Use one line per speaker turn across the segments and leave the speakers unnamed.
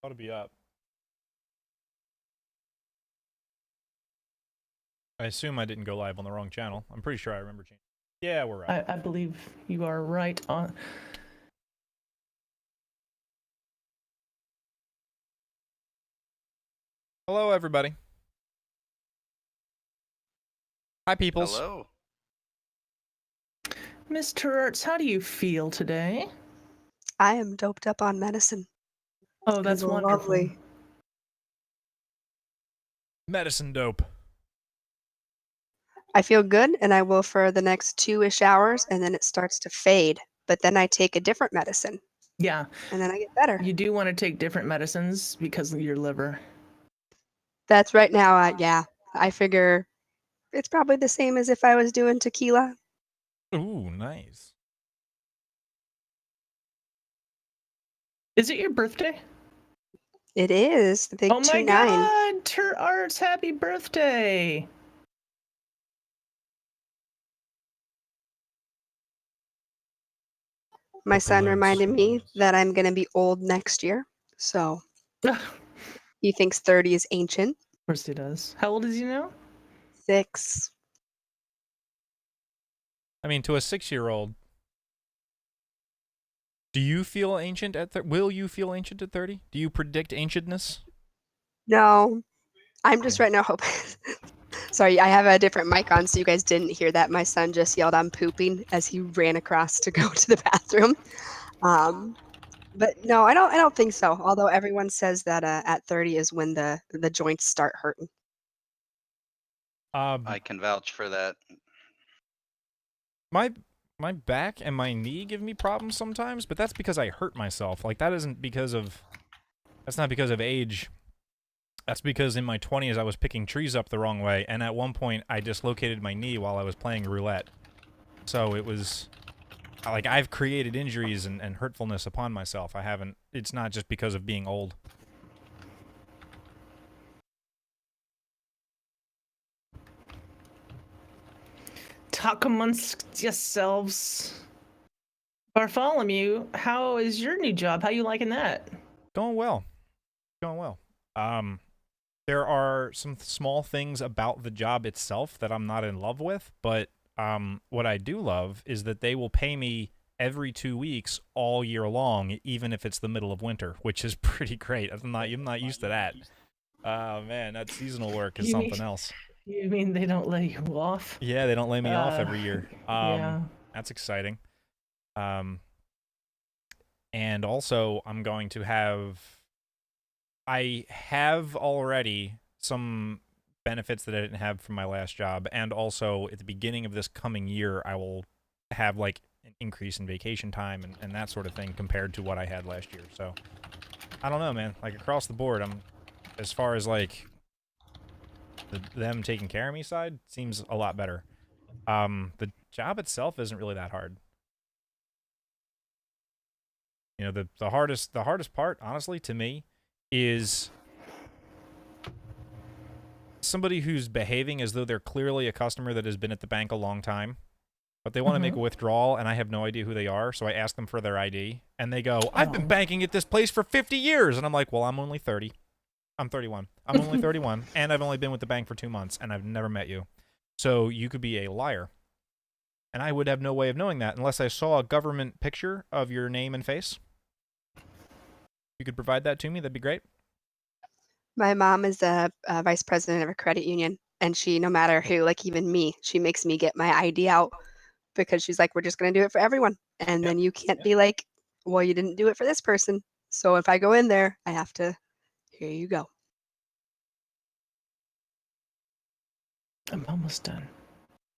Ought to be up. I assume I didn't go live on the wrong channel. I'm pretty sure I remember changing. Yeah, we're up.
I believe you are right on.
Hello, everybody. Hi, peoples.
Hello.
Miss Turarts, how do you feel today?
I am doped up on medicine.
Oh, that's wonderful.
Lovely.
Medicine dope.
I feel good, and I will for the next 2-ish hours, and then it starts to fade. But then I take a different medicine,
Yeah,
and then I get better.
you do want to take different medicines because of your liver.
That's right now. Yeah, I figure it's probably the same as if I was doing tequila.
Ooh, nice.
Is it your birthday?
It is the big
Oh my
2-9.
God, Turarts, happy birthday!
My
Purple
son
loads.
reminded me that I'm going to be old next year, so
Of
he thinks 30 is ancient.
course he does. How old is he now?
6.
I mean, to a 6-year-old, do you feel ancient at 30? Will you feel ancient at 30? Do you predict ancientness?
No, I'm just right now hoping. Sorry, I have a different mic on, so you guys didn't hear that. My son just yelled, "I'm pooping," as he ran across to go to the bathroom. But no, I don't think so. Although everyone says that at 30 is when the joints start hurting.
I can vouch for that.
My back and my knee give me problems sometimes, but that's because I hurt myself. Like, that's not because of age. That's because in my 20s I was picking trees up the wrong way, and at one point I dislocated my knee while I was playing roulette. So it was like, I've created injuries and hurtfulness upon myself. It's not just because of being old.
Talk amongst yourselves. Barfolomew, how is your new job? How you liking that?
Going well. Going well. There are some small things about the job itself that I'm not in love with, but what I do love is that they will pay me every 2 weeks all year long, even if it's the middle of winter, which is pretty great. I'm not used to that. Oh man, that seasonal work is something else.
You mean they don't lay you off?
Yeah, they don't lay me off every year.
Yeah.
That's exciting. And also I'm going to I have already some benefits that I didn't have from my last job, and also at the beginning of this coming year, I will have like an increase in vacation time and that sort of thing compared to what I had last year. So I don't know, man. Like, across the board, as far as like them taking care of me side, seems a lot better. The job itself isn't really that hard. You know, the hardest part, honestly, to me, is somebody who's behaving as though they're clearly a customer that has been at the bank a long time, but they want to make a withdrawal, and I have no idea who they are, so I ask them for their ID, and they go, "I've been banking at this place for 50 years," and I'm like, "Well, I'm only 30. I'm 31. I'm only 31, and I've only been with the bank for 2 months, and I've never met you. So you could be a liar." And I would have no way of knowing that unless I saw a government picture of your name and face. If you could provide that to me, that'd be great.
My mom is the vice president of a credit union, and she, no matter who, like even me, she makes me get my ID out because she's like, "We're just going to do it for everyone." And then you can't be like, "Well, you didn't do it for this person." So if I go in there, I have to, here you go.
I'm almost done.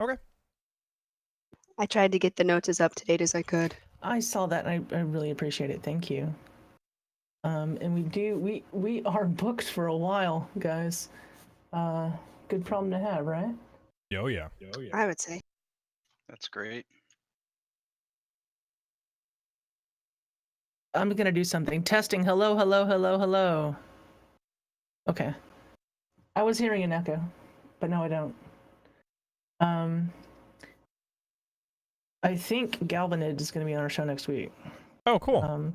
Okay.
I tried to get the notes as up to date as I could.
I saw that and I really appreciate it. Thank you. And we are booked for a while, guys. Good problem to have, right?
Oh yeah.
I would say.
That's great.
I'm gonna do something. Testing. Hello, hello, hello, hello. Okay. I was hearing an echo, but no, I don't. I think Galvanid is gonna be on our show next week.
Oh, cool.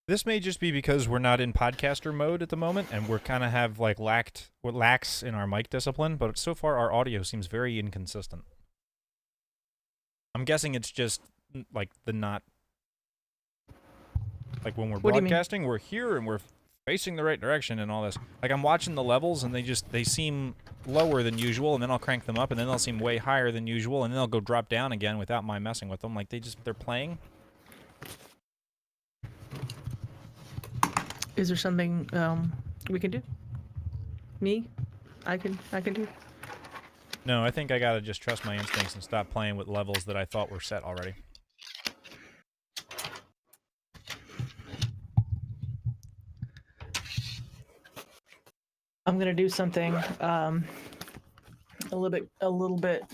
This may just be because we're not in podcaster mode at the moment, and we're kind of have like lax in our mic discipline. But so far, our audio seems very inconsistent. I'm guessing it's just like when we're
What do you mean?
broadcasting, we're here and we're facing the right direction and all this. Like I'm watching the levels, and they seem lower than usual, and then I'll crank them up, and then they'll seem way higher than usual, and then they'll go drop down again without my messing with them. Like they're playing.
Is there something we can do? I can do.
No, I think I gotta just trust my instincts and stop playing with levels that I thought were set already.
I'm gonna do something a little bit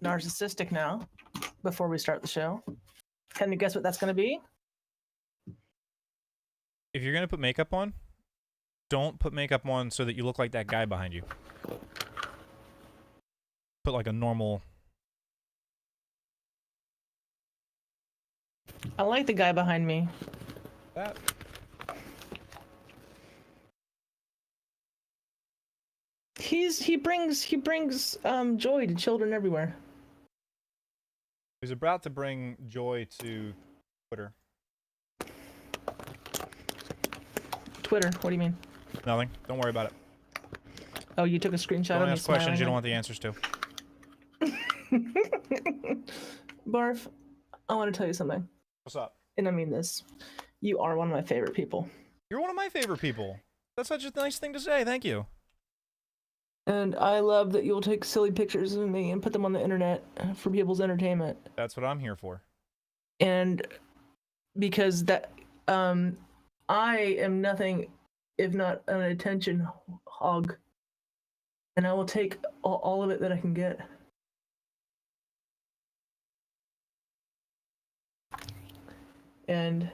narcissistic now before we start the show. Can you guess what that's gonna be?
If you're gonna put makeup on, don't put makeup on so that you look like that guy behind you. Put like a normal...
I like the guy behind me.
That.
He brings joy to children everywhere.
He's about to bring joy to Twitter.
Twitter, what do you mean?
Nothing. Don't worry about it.
Oh, you took a screenshot
Don't
of me
ask questions you don't
smiling?
want the answers to.
Barf, I want to tell you something,
What's up?
and I mean this. You are one of my favorite people.
You're one of my favorite people. That's such a nice thing to say. Thank you.
And I love that you'll take silly pictures of me and put them on the internet for people's entertainment.
That's what I'm here for.
And because that, I am nothing if not an attention hog. And I will take all of it that I can get. And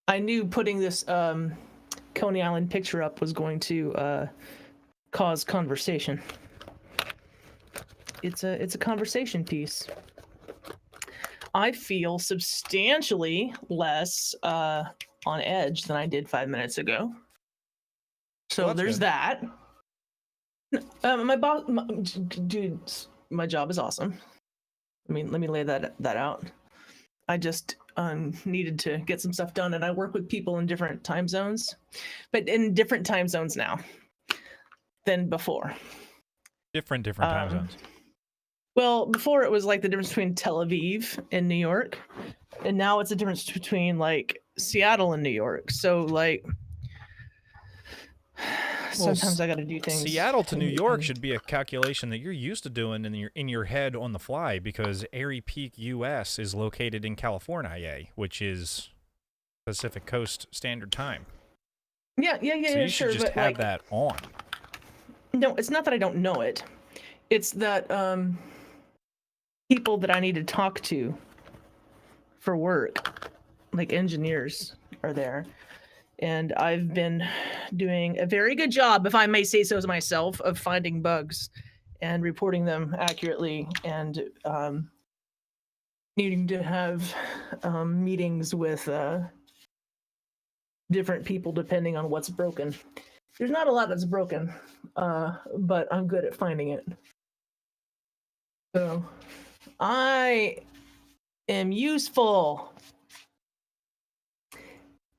I knew putting this Coney Island picture up was going to cause conversation. It's a conversation piece. I feel substantially less on edge than I did 5 minutes ago. So
Well, that's
there's
good.
that. My boss, dude, my job is awesome. I mean, let me lay that out. I just needed to get some stuff done, and I work with people in different time zones, but in different time zones now than before.
Different time zones.
Well, before it was like the difference between Tel Aviv and New York, and now it's a difference between like Seattle and New York. So like sometimes I got to do things.
Seattle to New York should be a calculation that you're used to doing in your head on the fly, because Airy Peak, US is located in California, which is Pacific Coast Standard Time.
Yeah,
So you should
sure,
just
but
have
like,
that on.
no, it's not that I don't know it. It's that people that I need to talk to for work, like engineers, are there. And I've been doing a very good job, if I may say so myself, of finding bugs and reporting them accurately, and needing to have meetings with different people depending on what's broken. There's not a lot that's broken, but I'm good at finding it. So I am useful.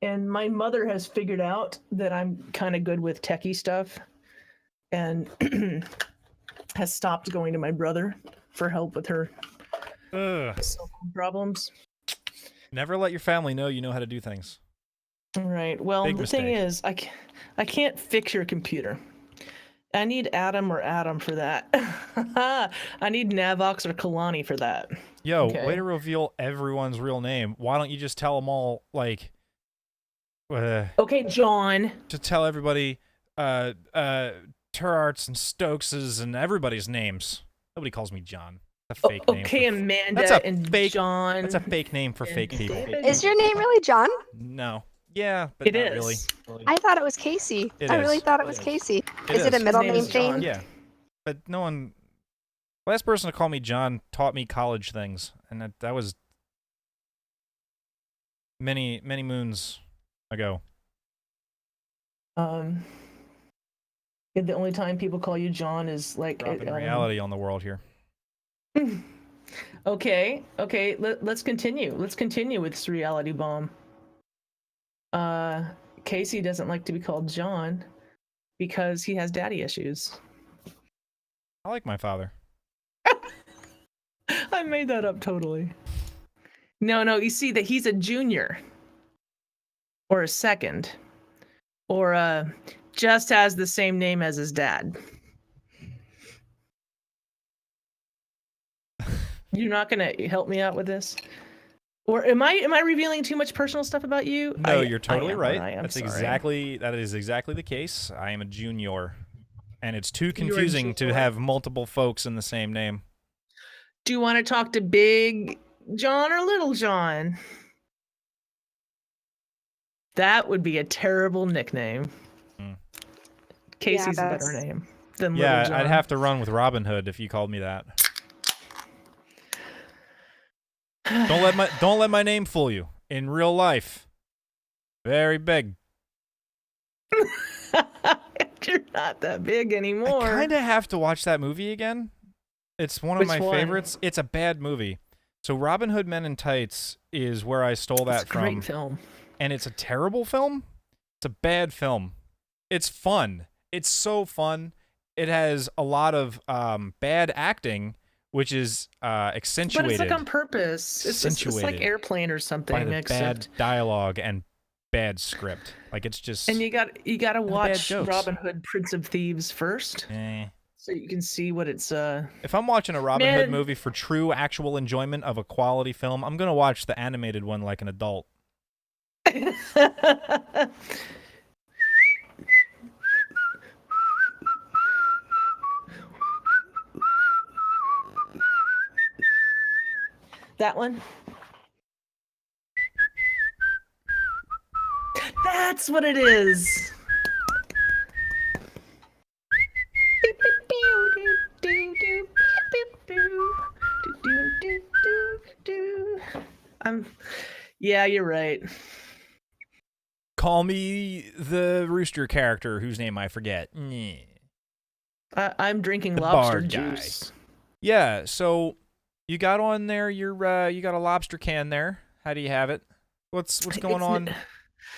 And my mother has figured out that I'm kind of good with techie stuff, and has stopped going to my brother for help with her cell phone problems.
Never let your family know you know how to do things.
Right. Well,
Big
the thing
mistake.
is, I can't fix your computer. I need Adam or Adam for that. I need Navox or Kalani for that.
Yo,
Okay.
way to reveal everyone's real name. Why don't you just tell them all, like,
Okay, John.
to tell everybody, Turarts and Stokeses and everybody's names. Nobody calls me John. That's a fake name.
Okay,
for-
Amanda
That's a
and
fake-
John.
That's a fake name for
and
fake people.
David.
Is your name really John?
No. Yeah, but
It
not
is.
really.
I thought it was Casey.
It
I really
is.
thought it
It
was
is.
Casey.
It
Is it a
is.
middle
His name
name
is John.
thing?
Yeah. But no one... Last person to call me John taught me college things, and that was many moons ago.
The only time people call you John is like
Dropping reality on the world here.
Okay. Let's continue. Let's continue with this reality bomb. Casey doesn't like to be called John because he has daddy issues.
I like my father.
I made that up totally. No, you see that he's a junior or a second or just has the same name as his dad. You're not gonna help me out with this? Or am I revealing too much personal stuff about you?
No, you're totally right.
I'm
That is exactly the case. I am a junior. And it's too confusing to have multiple folks in the same name.
Do you want to talk to Big John or Little John? That would be a terrible nickname. Casey's a better name than Little John.
I'd have to run with Robin Hood if you called me that. Don't let my name fool you. In real life, very big.
You're not that big anymore.
I kind of have to watch that movie again. It's one of my favorites. It's a bad movie. So Robin Hood Men in Tights is where I stole that from.
It's a great film.
And it's a terrible film. It's a bad film. It's fun. It's so fun. It has a lot of bad acting, which is accentuated.
But it's like on purpose. It's like Airplane or something.
By the bad dialogue and bad script. Like it's just.
And you gotta watch Robin Hood Prince of Thieves first, so you can see what it's.
If I'm watching a Robin Hood movie for true actual enjoyment of a quality film, I'm gonna watch the animated one like an adult.
That one? That's what it is. Yeah, you're right.
Call me the rooster character whose name I forget.
I'm drinking lobster juice.
Yeah, so you got on there you got a lobster can there. How do you have it? What's going on?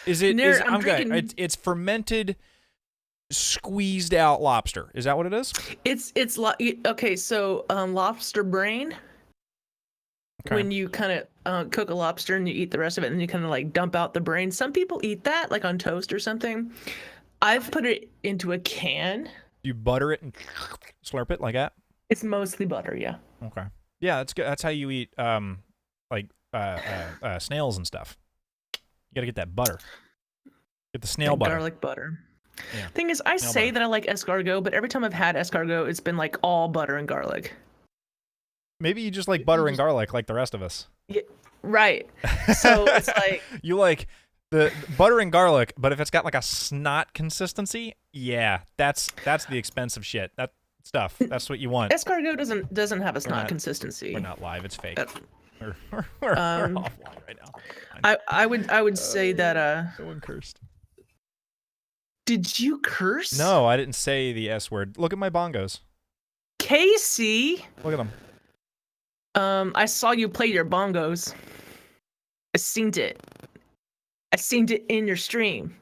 It's fermented squeezed out lobster. Is that what it is?
Okay, so lobster brain. Okay. When you kind of cook a lobster and you eat the rest of it and you kind of like dump out the brain. Some people eat that like on toast or something. I've put it into a can.
You butter it and slurp it like that?
It's mostly butter, yeah.
Okay. Yeah, that's good. That's how you eat snails and stuff. You gotta get that butter. Get the snail butter.
Garlic butter. Yeah. Thing is, I say that I like escargot, but every time I've had escargot, it's been like all butter and garlic.
Maybe you just like butter and garlic like the rest of us.
Yeah, right. So it's like...
You like the butter and garlic, but if it's got like a snot consistency, yeah, that's the expensive shit. That stuff. That's what you want.
Escargot doesn't have a snot consistency.
We're not live. It's fake. We're offline right now.
I would say that
Someone cursed.
Did you curse?
No, I didn't say the S word. Look at my bongos.
Casey.
Look at them.
I saw you play your bongos. I seen it. I seen it in your stream,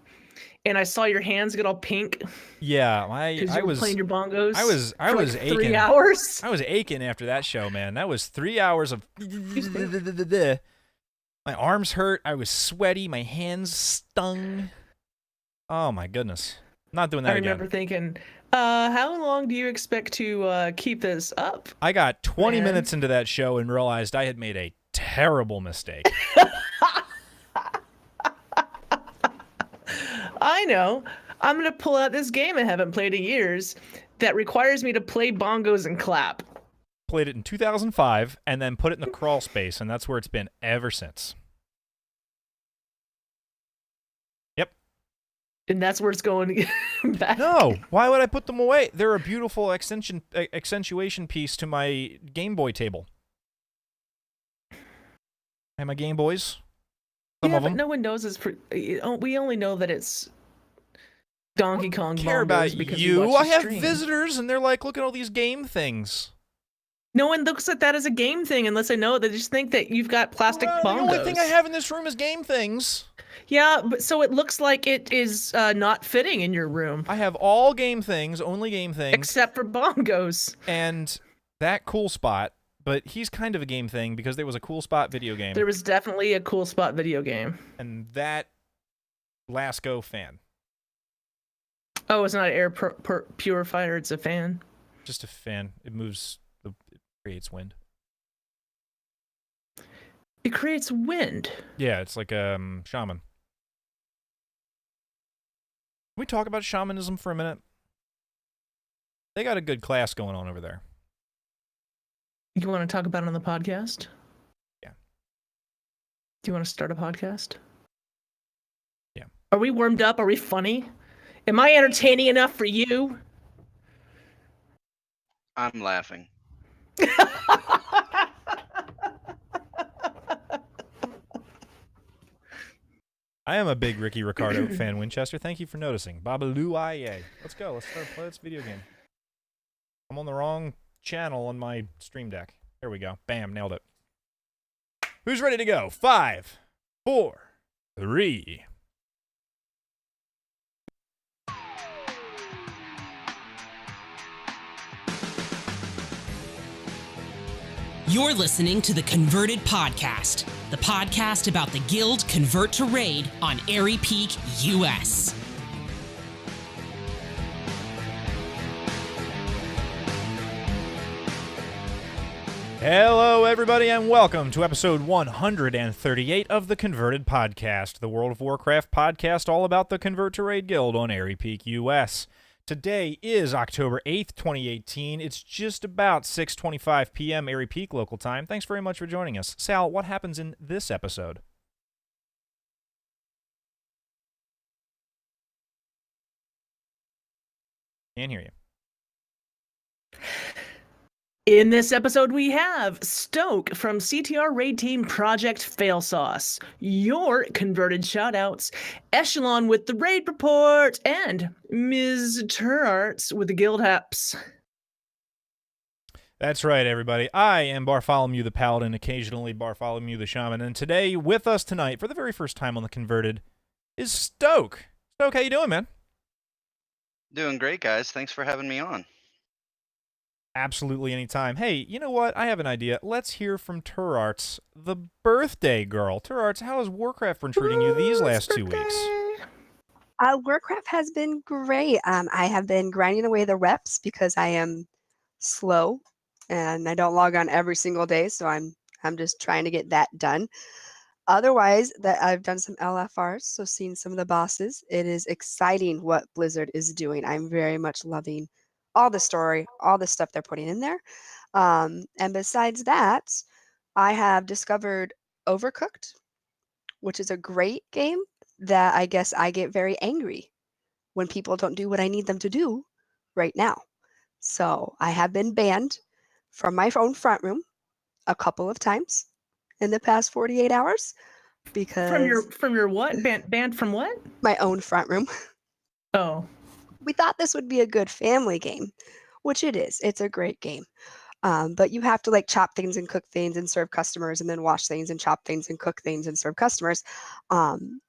and I saw your hands get all pink.
Yeah, I was playing
your bongos.
I was
like
aching.
3 hours.
I was aching after that show, man. That was 3 hours of. My arms hurt. I was sweaty. My hands stung. Oh my goodness! Not doing that again.
I remember thinking, how long do you expect to keep this up?
I got 20 minutes into that show and realized I had made a terrible mistake.
I know. I'm going to pull out this game I haven't played in years that requires me to play bongos and clap.
Played it in 2005 and then put it in the crawl space, and that's where it's been ever since. Yep.
And that's where it's going back.
No, why would I put them away? They're a beautiful accentuation piece to my Game Boy table. Hey, my Game Boys. Some
yeah,
of
but
them.
no one knows it's. We only know that it's Donkey Kong
Care
bongos
about
because we
you.
watch
I
the
have
stream.
visitors, and they're like, look at all these game things.
No one looks at that as a game thing unless they know. They just think that you've got plastic
Well,
bongos.
the only thing I have in this room is game things.
Yeah, but so it looks like it is not fitting in your room.
I have all game things, only game things.
Except for bongos.
And that Cool Spot, but he's kind of a game thing because there was a Cool Spot video game.
There was definitely a Cool Spot video game.
And that Lasco fan.
Oh, it's not an air purifier, it's a fan.
Just a fan. It moves, it creates wind.
It creates wind.
Yeah, it's like a shaman. Can we talk about shamanism for a minute? They got a good class going on over there.
You want to talk about it on the podcast?
Yeah.
Do you want to start a podcast?
Yeah.
Are we warmed up? Are we funny? Am I entertaining enough for you?
I'm laughing.
I am a big Ricky Ricardo fan, Winchester. Thank you for noticing. Babaloo-I-A. Let's go. Let's start play this video game. I'm on the wrong channel on my stream deck. There we go. Bam, nailed it. Who's ready to go? 5, 4, 3.
You're listening to the Converted Podcast, the podcast about the guild Convert to Raid on Airy Peak, US.
Hello, everybody, and welcome to episode 138 of the Converted Podcast, the World of Warcraft podcast all about the Convert to Raid guild on Airy Peak, US. Today is October 8th, 2018. It's just about 6:25 p.m. Airy Peak local time. Thanks very much for joining us. Sal, what happens in this episode? Can't hear you.
In this episode, we have Stoke from CTR Raid Team Project Failsauce, your converted shoutouts, Eshelon with the raid report, and Ms. Turarts with the guild haps.
That's right, everybody. I am Barfolomew the Paladin, occasionally Barfolomew the Shaman, and today, with us tonight, for the very first time on the Converted, is Stoke. Stoke, how you doing, man?
Doing great, guys. Thanks for having me on.
Absolutely anytime. Hey, you know what? I have an idea. Let's hear from Turarts, the birthday girl. Turarts, how has Warcraft been treating you these last 2 weeks?
Warcraft has been great. I have been grinding away the reps because I am slow and I don't log on every single day, so I'm just trying to get that done. Otherwise, that I've done some LFRs, so seeing some of the bosses. It is exciting what Blizzard is doing. I'm very much loving all the story, all the stuff they're putting in there. And besides that, I have discovered Overcooked, which is a great game that I guess I get very angry when people don't do what I need them to do right now. So I have been banned from my own front room a couple of times in the past 48 hours because
From your what? Banned from what?
my own front room.
Oh.
We thought this would be a good family game, which it is. It's a great game. But you have to like chop things and cook things and serve customers and then wash things and chop things and cook things and serve customers. And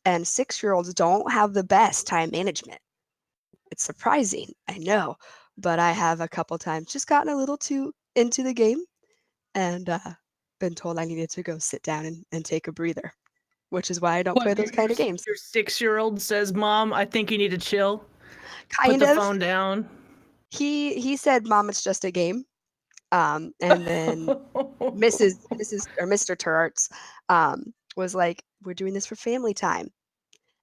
6-year-olds don't have the best time management. It's surprising, I know, but I have a couple times just gotten a little too into the game and been told I needed to go sit down and take a breather, which is why I don't play those kind of games.
Your 6-year-old says, "Mom, I think you need to chill.
Kind
Put the
of.
phone down."
He said, "Mom, it's just a game." And then Mrs. or Mr. Turarts was like, "We're doing this for family time."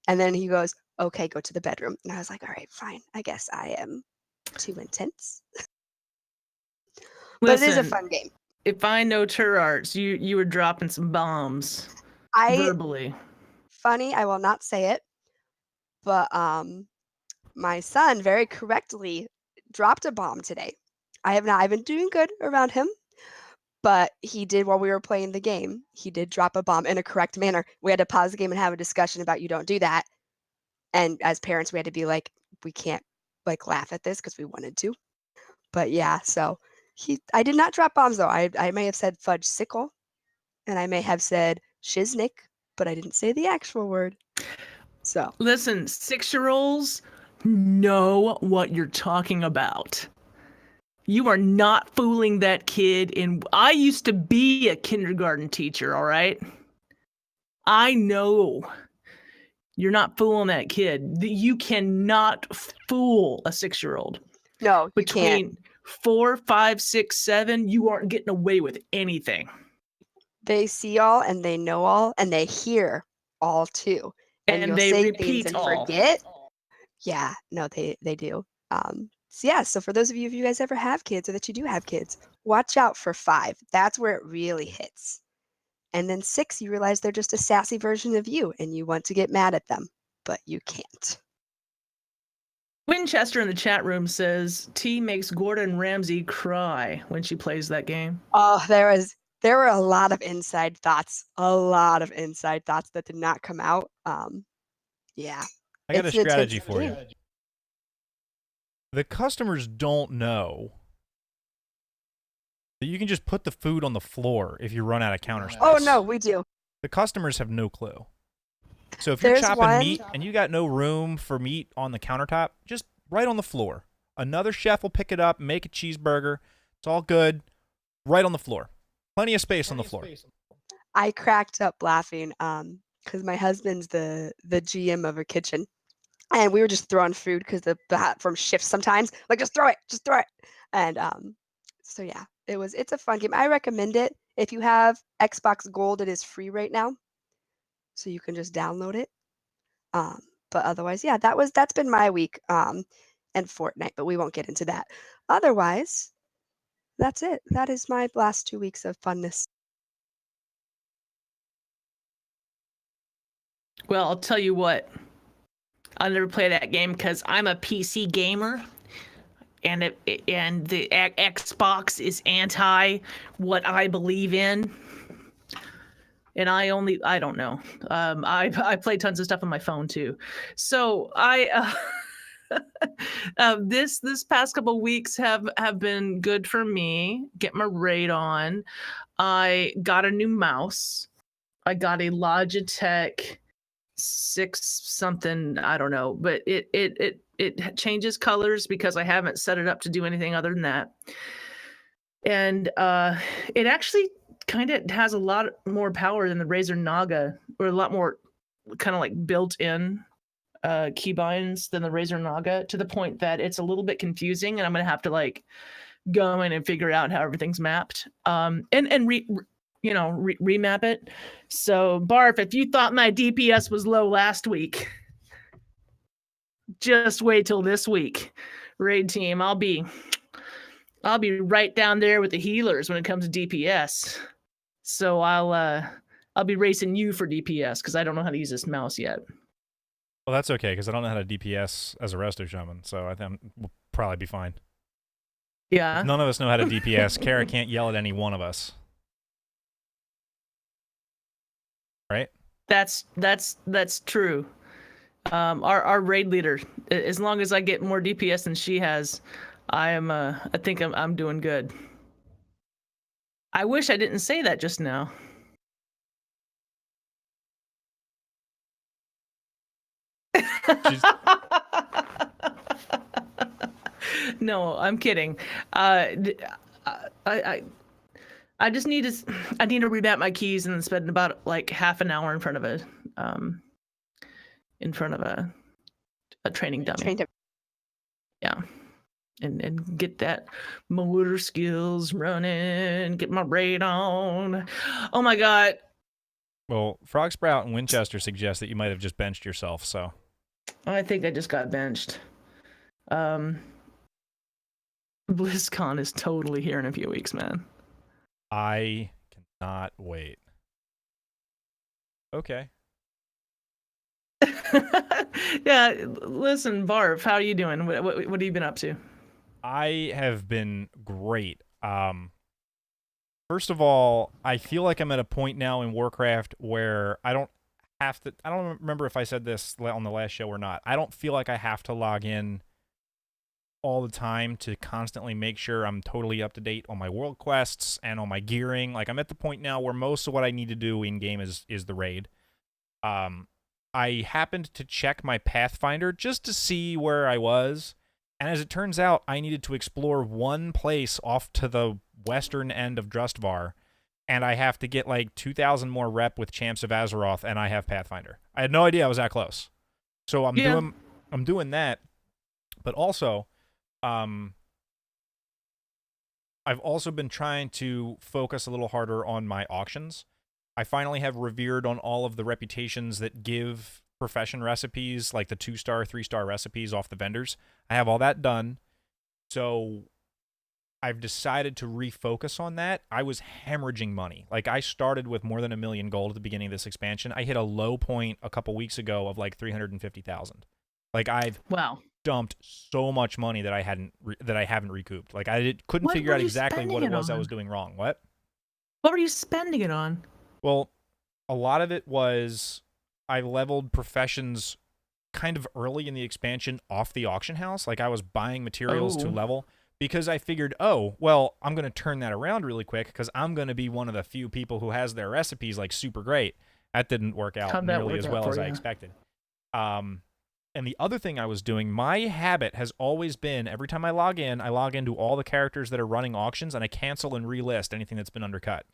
And then he goes, "Okay, go to the bedroom." And I was like, "All right, fine. I guess I am too intense." But it is a fun game.
If I know Turarts, you were dropping some bombs verbally.
Funny, I will not say it, but my son very correctly dropped a bomb today. I've been doing good around him, But he did, while we were playing the game, he did drop a bomb in a correct manner. We had to pause the game and have a discussion about you don't do that. And as parents, we had to be like, we can't like laugh at this because we wanted to. But yeah, so I did not drop bombs though. I may have said fudge sickle, and I may have said shiznick, but I didn't say the actual word. So
Listen, 6-year-olds know what you're talking about. You are not fooling that kid. I used to be a kindergarten teacher, all right? I know you're not fooling that kid. You cannot fool a 6-year-old.
no, you
Between
can't.
4, 5, 6, 7, you aren't getting away with anything.
They see all and they know all and they hear all too. And you'll
they
say
repeat
things and
all.
forget. Yeah, no, they do. So yeah, so for those of you, if you guys ever have kids or that you do have kids, watch out for 5. That's where it really hits. And then 6, you realize they're just a sassy version of you and you want to get mad at them, but you can't.
Winchester in the chat room says T makes Gordon Ramsay cry when she plays that game.
Oh, there were a lot of inside thoughts, that did not come out. Yeah.
I got a
It's an
strategy
intense
for you.
game.
The customers don't know that you can just put the food on the floor if you run out of counter space.
Oh no, we do.
The customers have no clue. So if you're
There's
chopping
one-
meat and you got no room for meat on the countertop, just right on the floor. Another chef will pick it up, make a cheeseburger. It's all good. Right on the floor. Plenty of space on the floor.
I cracked up laughing because my husband's the GM of a kitchen, and we were just throwing food because the platform shifts sometimes. Like just throw it. And so yeah, it's a fun game. I recommend it. If you have Xbox Gold, it is free right now, so you can just download it. But otherwise, yeah, that's been my week. And Fortnite, but we won't get into that. Otherwise, that's it. That is my last 2 weeks of funness.
Well, I'll tell you what. I'll never play that game because I'm a PC gamer, and the Xbox is anti what I believe in. And I don't know. I play tons of stuff on my phone too. So this past couple weeks have been good for me. Get my raid on. I got a new mouse. I got a Logitech 6 something, I don't know, but it changes colors because I haven't set it up to do anything other than that. And it actually kind of has a lot more power than the Razer Naga, or a lot more kind of like built-in keybinds than the Razer Naga, to the point that it's a little bit confusing, and I'm gonna have to like go in and figure out how everything's mapped, and remap it. So Barf, if you thought my DPS was low last week, just wait till this week. Raid team, I'll be right down there with the healers when it comes to DPS. So I'll be racing you for DPS because I don't know how to use this mouse yet.
Well, that's okay because I don't know how to DPS as a resto shaman, so I think we'll probably be fine.
Yeah.
None of us know how to DPS. Kara can't yell at any one of us. Right?
That's true. Our raid leader, as long as I get more DPS than she has, I think I'm doing good. I wish I didn't say that just now. No, I'm kidding. I just need to revamp my keys and spend about like half an hour in front of a training dummy. Yeah. And get that motor skills running, get my raid on. Oh my god.
Well, Frog Sprout and Winchester suggest that you might have just benched yourself, so.
I think I just got benched. BlizzCon is totally here in a few weeks, man.
I cannot wait. Okay.
Yeah, listen, Barf, how are you doing? What have you been up to?
I have been great. First of all, I feel like I'm at a point now in Warcraft where I don't have to. I don't remember if I said this on the last show or not. I don't feel like I have to log in all the time to constantly make sure I'm totally up to date on my world quests and on my gearing. Like, I'm at the point now where most of what I need to do in game is the raid. I happened to check my Pathfinder just to see where I was, and as it turns out, I needed to explore one place off to the western end of Drustvar, and I have to get like 2,000 more rep with Champs of Azeroth, and I have Pathfinder. I had no idea I was that close. So I'm doing that, but also, I've also been trying to focus a little harder on my auctions. I finally have revered on all of the reputations that give profession recipes, like the 2-star, 3-star recipes off the vendors. I have all that done. So I've decided to refocus on that. I was hemorrhaging money. Like, I started with more than $1 million gold at the beginning of this expansion. I hit a low point a couple weeks ago of like 350,000. Like, I've dumped so much money that I haven't recouped. Like, I couldn't figure out exactly what it was I was doing wrong. What
were you spending it on?
Well, a lot of it was I leveled professions kind of early in the expansion off the auction house. Like, I was buying materials to level because I figured, oh, well, I'm going to turn that around really quick because I'm going to be one of the few people who has their recipes like super great. That didn't work out nearly as well as I expected. And the other thing I was doing, my habit has always been every time I log into all the characters that are running auctions and I cancel and relist anything that's been undercut.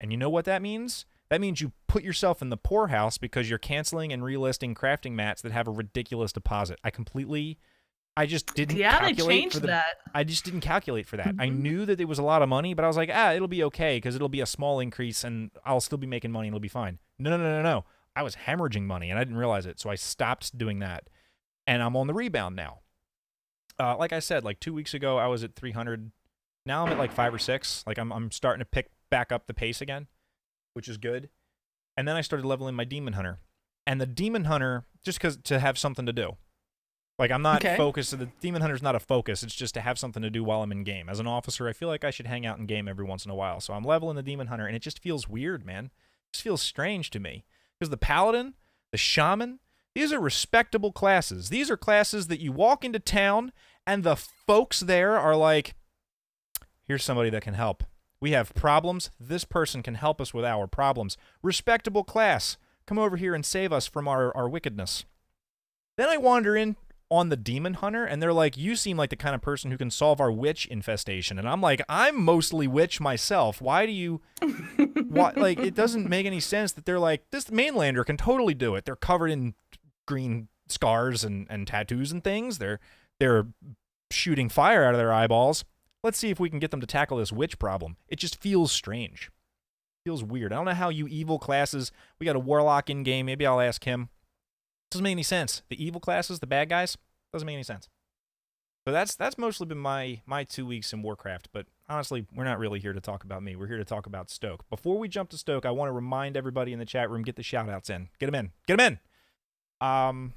And you know what that means? That means you put yourself in the poorhouse because you're canceling and relisting crafting mats that have a ridiculous deposit. I just didn't calculate for that. I just didn't calculate for that. I knew that it was a lot of money, but I was like, it'll be okay because it'll be a small increase and I'll still be making money and it'll be fine. No. I was hemorrhaging money and I didn't realize it, so I stopped doing that. And I'm on the rebound now. Like I said, like 2 weeks ago, I was at 300. Now I'm at like 5 or 6. Like, I'm starting to pick back up the pace again, which is good. And then I started leveling my Demon Hunter. And the Demon Hunter, just to have something to do. Like, I'm not focused. The Demon Hunter's not a focus. It's just to have something to do while I'm in game. As an officer, I feel like I should hang out in game every once in a while. So I'm leveling the Demon Hunter, and it just feels weird, man. It just feels strange to me. Because the Paladin, the Shaman, these are respectable classes. These are classes that you walk into town, and the folks there are like, here's somebody that can help. We have problems. This person can help us with our problems. Respectable class. Come over here and save us from our wickedness. Then I wander in on the Demon Hunter, and they're like, you seem like the kind of person who can solve our witch infestation. And I'm like, I'm mostly witch myself. Why do you... like, it doesn't make any sense that they're like, this mainlander can totally do it. They're covered in green scars and tattoos and things. They're shooting fire out of their eyeballs. Let's see if we can get them to tackle this witch problem. It just feels strange. It feels weird. I don't know how you evil classes... We got a warlock in game. Maybe I'll ask him. Doesn't make any sense. The evil classes, the bad guys, doesn't make any sense. So that's mostly been my 2 weeks in Warcraft. But honestly, we're not really here to talk about me. We're here to talk about Stoke. Before we jump to Stoke, I want to remind everybody in the chat room, get the shout-outs in. Get them in. Get them in!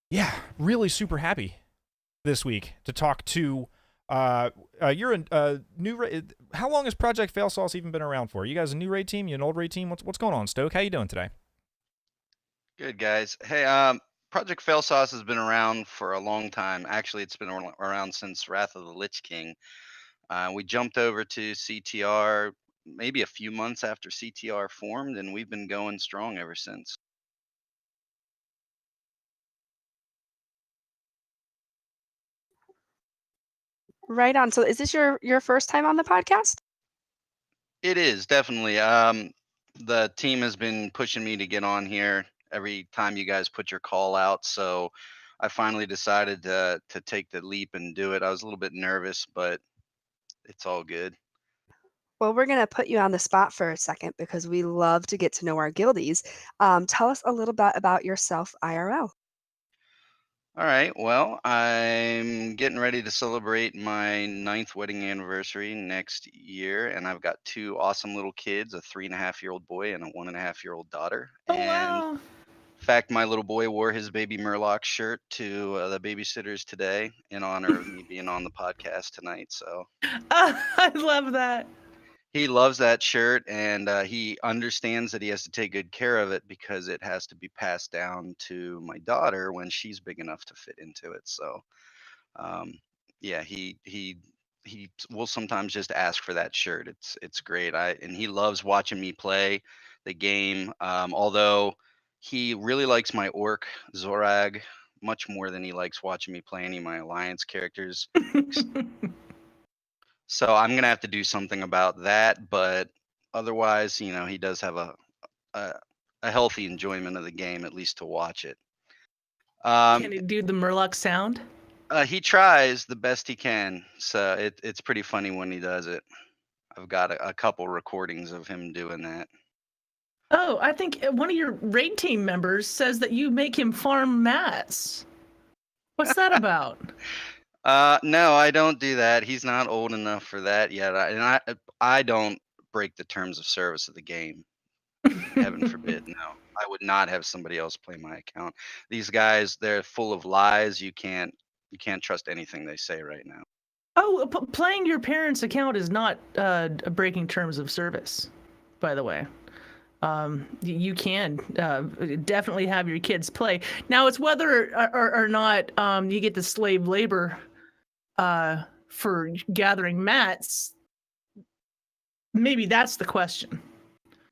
Yeah, really super happy this week to talk to you're a new raid. How long has Project Failsauce even been around for? You guys a new raid team? You an old raid team? What's going on, Stoke? How you doing today?
Good, guys. Hey, Project Failsauce has been around for a long time. Actually, it's been around since Wrath of the Lich King. We jumped over to CTR maybe a few months after CTR formed, and we've been going strong ever since.
Right on. So is this your first time on the podcast?
It is, definitely. The team has been pushing me to get on here every time you guys put your call out, so I finally decided to take the leap and do it. I was a little bit nervous, but it's all good.
Well, we're going to put you on the spot for a second because we love to get to know our guildies. Tell us a little bit about yourself IRL.
All right. Well, I'm getting ready to celebrate my 9th wedding anniversary next year, and I've got 2 awesome little kids, a 3.5-year-old boy and a 1.5-year-old daughter.
Oh, wow.
In fact, my little boy wore his baby Murloc shirt to the babysitters today in honor of me being on the podcast tonight. So
I love that.
he loves that shirt, and he understands that he has to take good care of it because it has to be passed down to my daughter when she's big enough to fit into it. So, yeah, he will sometimes just ask for that shirt. It's great. And he loves watching me play the game. Although he really likes my orc Zorag much more than he likes watching me play any of my alliance characters. So I'm gonna have to do something about that, but otherwise, he does have a healthy enjoyment of the game, at least to watch it.
Can he do the Murloc sound?
He tries the best he can, so it's pretty funny when he does it. I've got a couple recordings of him doing that.
Oh, I think one of your raid team members says that you make him farm mats. What's that about?
No, I don't do that. He's not old enough for that yet. I don't break the terms of service of the game. Heaven forbid. No, I would not have somebody else play my account. These guys, they're full of lies. You can't trust anything they say right now.
Oh, playing your parents' account is not breaking terms of service, by the way. You can definitely have your kids play. Now, it's whether or not you get the slave labor for gathering mats. Maybe that's the question.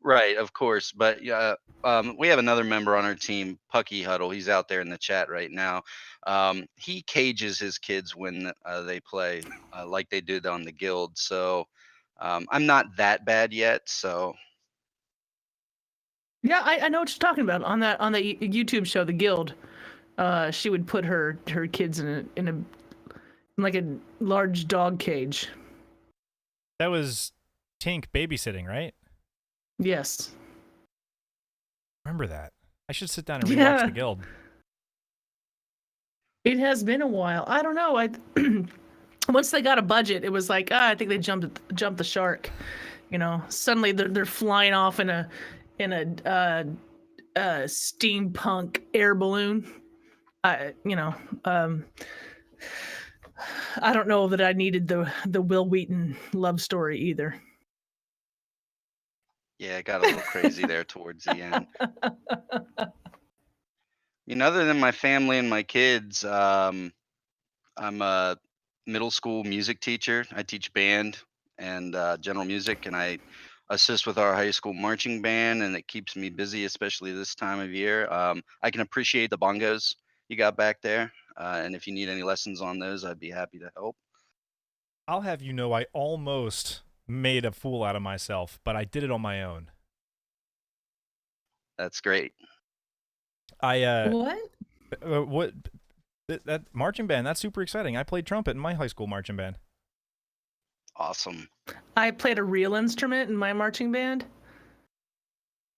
Right, of course. But yeah, we have another member on our team, Pucky Huddle. He's out there in the chat right now. He cages his kids when they play like they did on the guild. So I'm not that bad yet. So
yeah, I know what you're talking about. On that YouTube show, The Guild, she would put her kids in like a large dog cage.
That was Tink babysitting, right?
Yes.
Remember that. I should sit down and rewatch The Guild.
It has been a while. I don't know. Once they got a budget, it was like, I think they jumped the shark. Suddenly they're flying off in a steampunk air balloon. I don't know that I needed the Will Wheaton love story either.
yeah, it got a little crazy there towards the end. Other than my family and my kids, I'm a middle school music teacher. I teach band and general music, and I assist with our high school marching band, and it keeps me busy, especially this time of year. I can appreciate the bongos you got back there, and if you need any lessons on those, I'd be happy to help.
I'll have you know I almost made a fool out of myself, but I did it on my own.
That's great.
What?
What? That marching band, that's super exciting. I played trumpet in my high school marching band.
Awesome.
I played a real instrument in my marching band.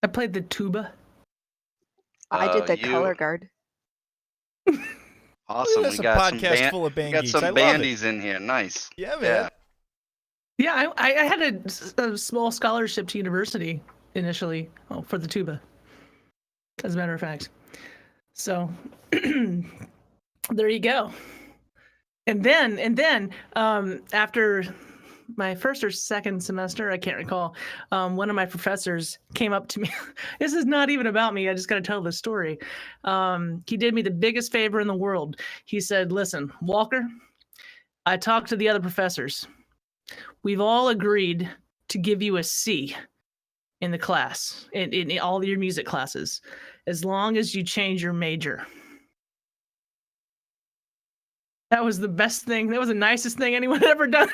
I played the tuba.
I did the color guard.
Awesome.
This
We
is a
got some
podcast full of band
we got
geeks.
some
I love
bandies in here. Nice.
Yeah, man.
Yeah, I had a small scholarship to university initially for the tuba, as a matter of fact. So there you go. And then after my first or second semester, I can't recall, one of my professors came up to me. This is not even about me. I just got to tell the story. He did me the biggest favor in the world. He said, listen, Walker, I talked to the other professors. We've all agreed to give you a C in the class, in all your music classes, as long as you change your major. That was the best thing. That was the nicest thing anyone had ever done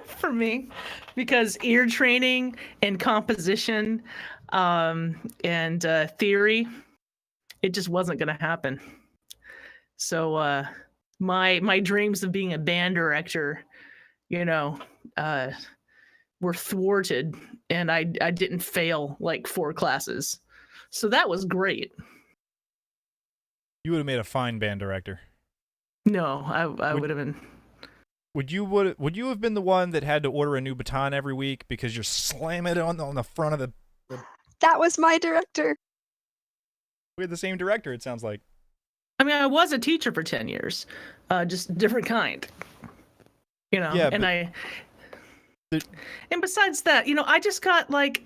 for me, because ear training and composition and theory, it just wasn't going to happen. So my dreams of being a band director, were thwarted, and I didn't fail like 4 classes. So that was great.
You would have made a fine band director.
No, I would have been.
Would you have been the one that had to order a new baton every week because you're slamming it on the front of the...
That was my director.
We had the same director, it sounds like.
I mean, I was a teacher for 10 years, just different kind.
Yeah,
and and besides that, I just got like,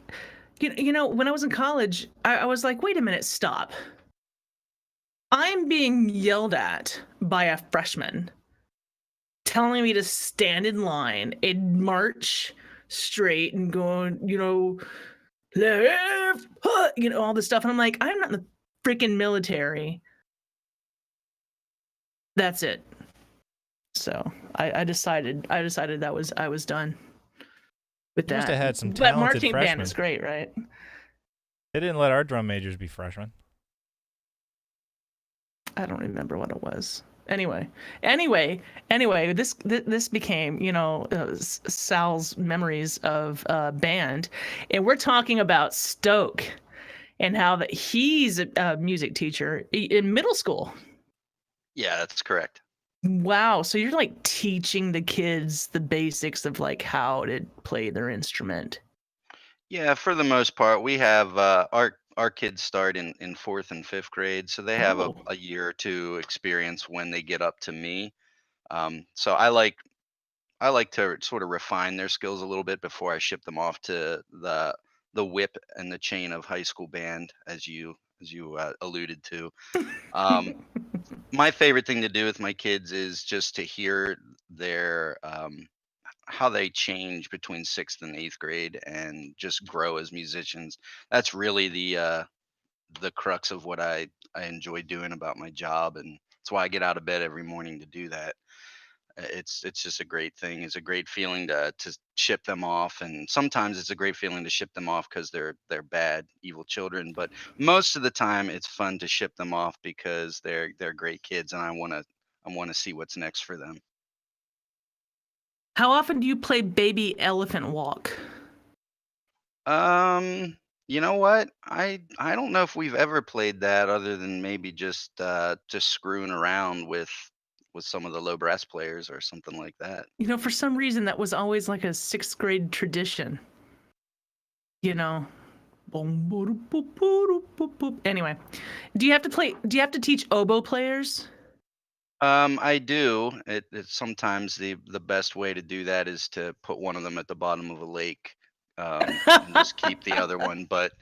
when I was in college, I was like, wait a minute, stop. I'm being yelled at by a freshman telling me to stand in line and march straight and going, left, all this stuff. And I'm like, I'm not in the freaking military. That's it. So I decided I was done with that.
You must have had some
But
talented
marching band
freshmen.
is great, right?
They didn't let our drum majors be freshmen.
I don't remember what it was. Anyway, this became, Sal's memories of band, and we're talking about Stoke and how that he's a music teacher in middle school.
Yeah, that's correct.
Wow, so you're like teaching the kids the basics of like how to play their instrument.
Yeah, for the most part, we have our kids start in fourth and fifth grade, so they have
Oh.
a year or two experience when they get up to me. So I like to sort of refine their skills a little bit before I ship them off to the whip and the chain of high school band, as you alluded to. Um, my favorite thing to do with my kids is just to hear their how they change between sixth and eighth grade and just grow as musicians. That's really the crux of what I enjoy doing about my job, and that's why I get out of bed every morning to do that. It's just a great thing. It's a great feeling to ship them off, and sometimes it's a great feeling to ship them off because they're bad, evil children. But most of the time, it's fun to ship them off because they're great kids, and I want to see what's next for them.
How often do you play Baby Elephant Walk?
You know what? I don't know if we've ever played that other than maybe just screwing around with some of the low brass players or something like that.
For some reason that was always like a sixth grade tradition. Boom, boom, boom, boom, boom, boom. Anyway, do you have to teach oboe players?
I do. It's sometimes the best way to do that is to put one of them at the bottom of a lake, and just keep the other one. But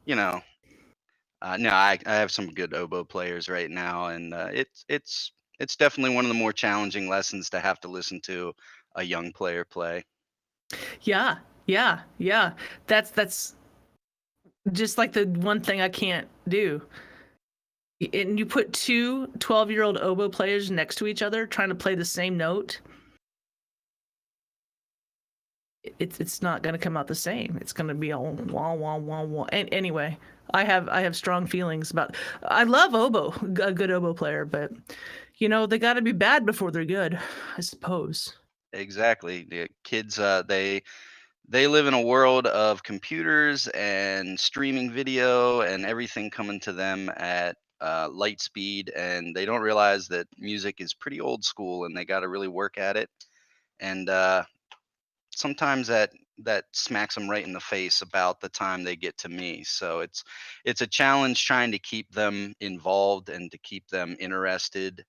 you know, no, I have some good oboe players right now, and it's definitely one of the more challenging lessons to have to listen to a young player play.
Yeah, yeah, yeah. That's just like the one thing I can't do. And you put two 12-year-old oboe players next to each other trying to play the same note. It's not going to come out the same. It's going to be all wah wah wah wah. And anyway, I have strong feelings about. I love oboe, a good oboe player, but they got to be bad before they're good, I suppose.
Exactly. The kids, they live in a world of computers and streaming video and everything coming to them at light speed, and they don't realize that music is pretty old school, and they got to really work at it. And sometimes that smacks them right in the face about the time they get to me. So it's a challenge trying to keep them involved and to keep them interested.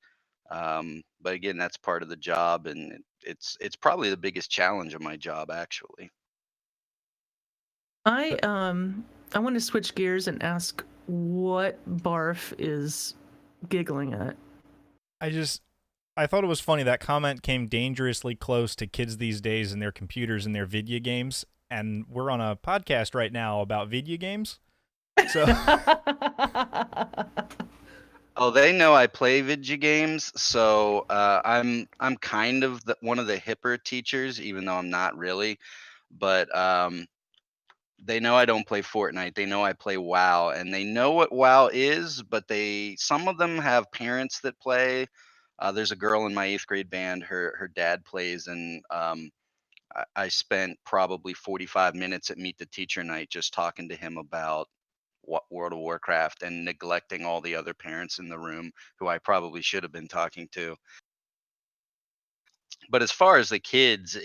But again, that's part of the job, and it's probably the biggest challenge of my job, actually.
I want to switch gears and ask what Barf is giggling at.
I thought it was funny that comment came dangerously close to kids these days and their computers and their video games, and we're on a podcast right now about video games. So
Oh, they know I play video games, so I'm kind of one of the hipper teachers, even though I'm not really. But they know I don't play Fortnite. They know I play WoW, and they know what WoW is. But some of them have parents that play. There's a girl in my eighth grade band. Her dad plays, and I spent probably 45 minutes at Meet the Teacher night just talking to him about World of Warcraft and neglecting all the other parents in the room who I probably should have been talking to. But as far as the kids,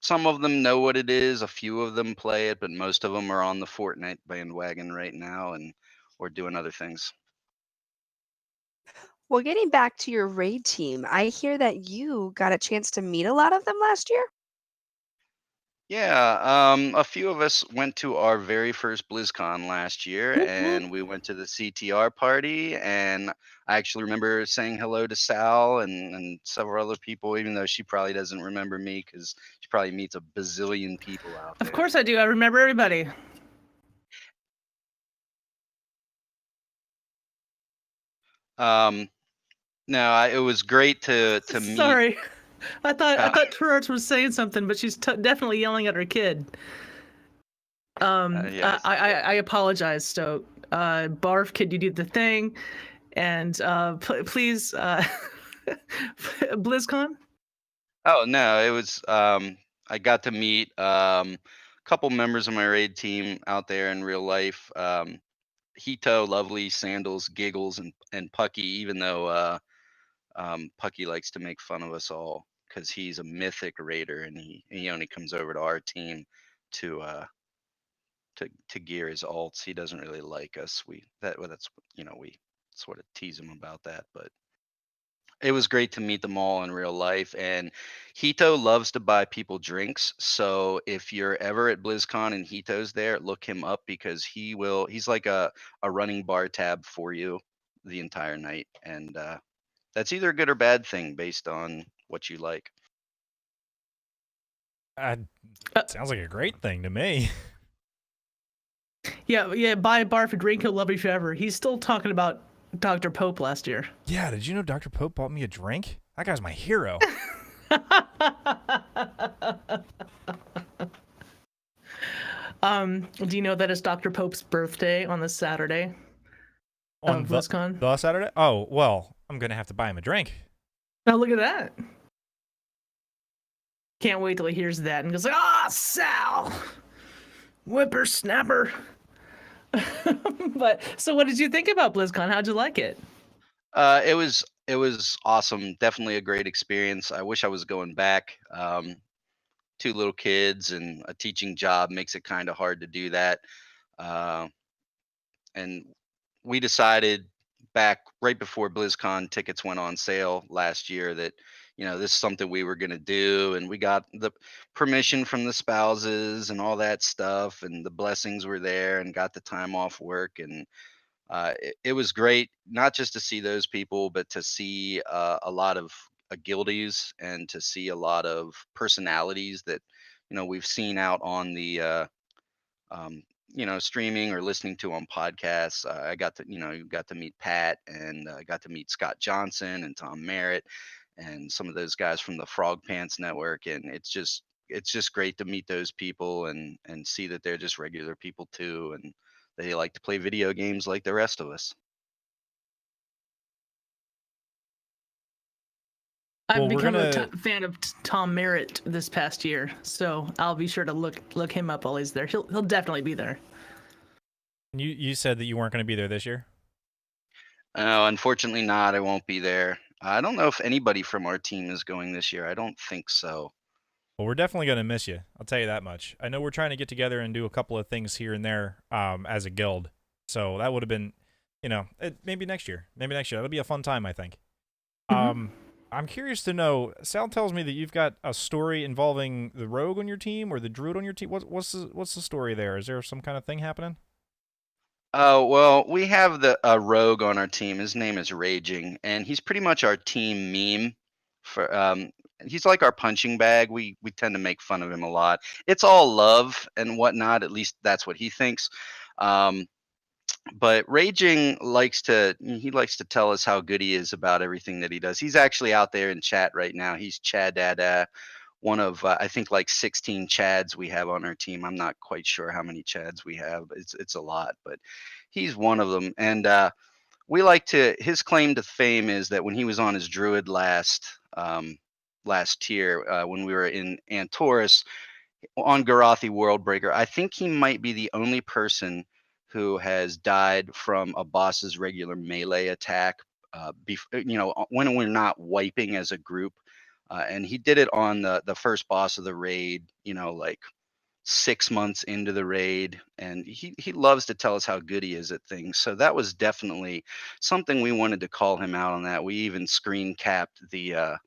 some of them know what it is. A few of them play it, but most of them are on the Fortnite bandwagon right now and or doing other things.
Well, getting back to your raid team, I hear that you got a chance to meet a lot of them last year.
Yeah, a few of us went to our very first BlizzCon last year,
Whoop, whoop.
and we went to the CTR party, and I actually remember saying hello to Sal and several other people, even though she probably doesn't remember me because she probably meets a bazillion people out there.
Of course I do. I remember everybody.
No, it was great to meet.
Sorry. I thought Turarts was saying something, but she's definitely yelling at her kid.
Yes.
I apologize, Stoke. Barf, could you do the thing? And please, BlizzCon?
Oh no, it was I got to meet a couple members of my raid team out there in real life. Hito, Lovely, Sandals, Giggles, and Pucky, even though Pucky likes to make fun of us all because he's a mythic raider and he only comes over to our team to gear his alts. He doesn't really like us. That's we sort of tease him about that, but it was great to meet them all in real life. And Hito loves to buy people drinks. So if you're ever at BlizzCon and Hito's there, look him up because he's like a running bar tab for you the entire night. And that's either a good or bad thing based on what you like.
Sounds like a great thing to me.
Yeah, buy Barf a drink, he'll love you forever. He's still talking about Dr. Pope last year.
Yeah, did you know Dr. Pope bought me a drink? That guy's my hero.
Do you know that it's Dr. Pope's birthday on this Saturday?
On
BlizzCon?
the Saturday? Oh, well, I'm going to have to buy him a drink.
Oh, look at that. Can't wait till he hears that and goes like, Sal! Whippersnapper. But so what did you think about BlizzCon? How'd you like it?
It was awesome. Definitely a great experience. I wish I was going back. 2 little kids and a teaching job makes it kind of hard to do that. And we decided back right before BlizzCon tickets went on sale last year that this is something we were going to do, and we got the permission from the spouses and all that stuff, and the blessings were there, and got the time off work, and it was great not just to see those people, but to see a lot of guildies and to see a lot of personalities that we've seen out on the streaming or listening to on podcasts. I got to meet Pat, and I got to meet Scott Johnson and Tom Merritt and some of those guys from the Frog Pants Network, and it's just great to meet those people and see that they're just regular people too, and they like to play video games like the rest of us.
I've become a fan of Tom Merritt this past year, so I'll be sure to look him up while he's there. He'll definitely be there.
You said that you weren't going to be there this year?
Unfortunately not. I won't be there. I don't know if anybody from our team is going this year. I don't think so.
Well, we're definitely going to miss you. I'll tell you that much. I know we're trying to get together and do a couple of things here and there as a guild. So that would have been, maybe next year. That'll be a fun time, I think.
Mm-hmm.
I'm curious to know, Sal tells me that you've got a story involving the rogue on your team or the druid on your team. What's the story there? Is there some kind of thing happening?
Well, we have a rogue on our team. His name is Raging, and he's pretty much our team meme. He's like our punching bag. We tend to make fun of him a lot. It's all love and whatnot. At least that's what he thinks. But Raging likes to tell us how good he is about everything that he does. He's actually out there in chat right now. He's Chad Dada, one of I think like 16 Chads we have on our team. I'm not quite sure how many Chads we have, but it's a lot. But he's one of them, and his claim to fame is that when he was on his druid last tier, when we were in Antorus on Garathi Worldbreaker, I think he might be the only person who has died from a boss's regular melee attack when we're not wiping as a group And he did it on the first boss of the raid, you know, like 6 months into the raid, and he loves to tell us how good he is at things. So that was definitely something we wanted to call him out on. That we even screen capped the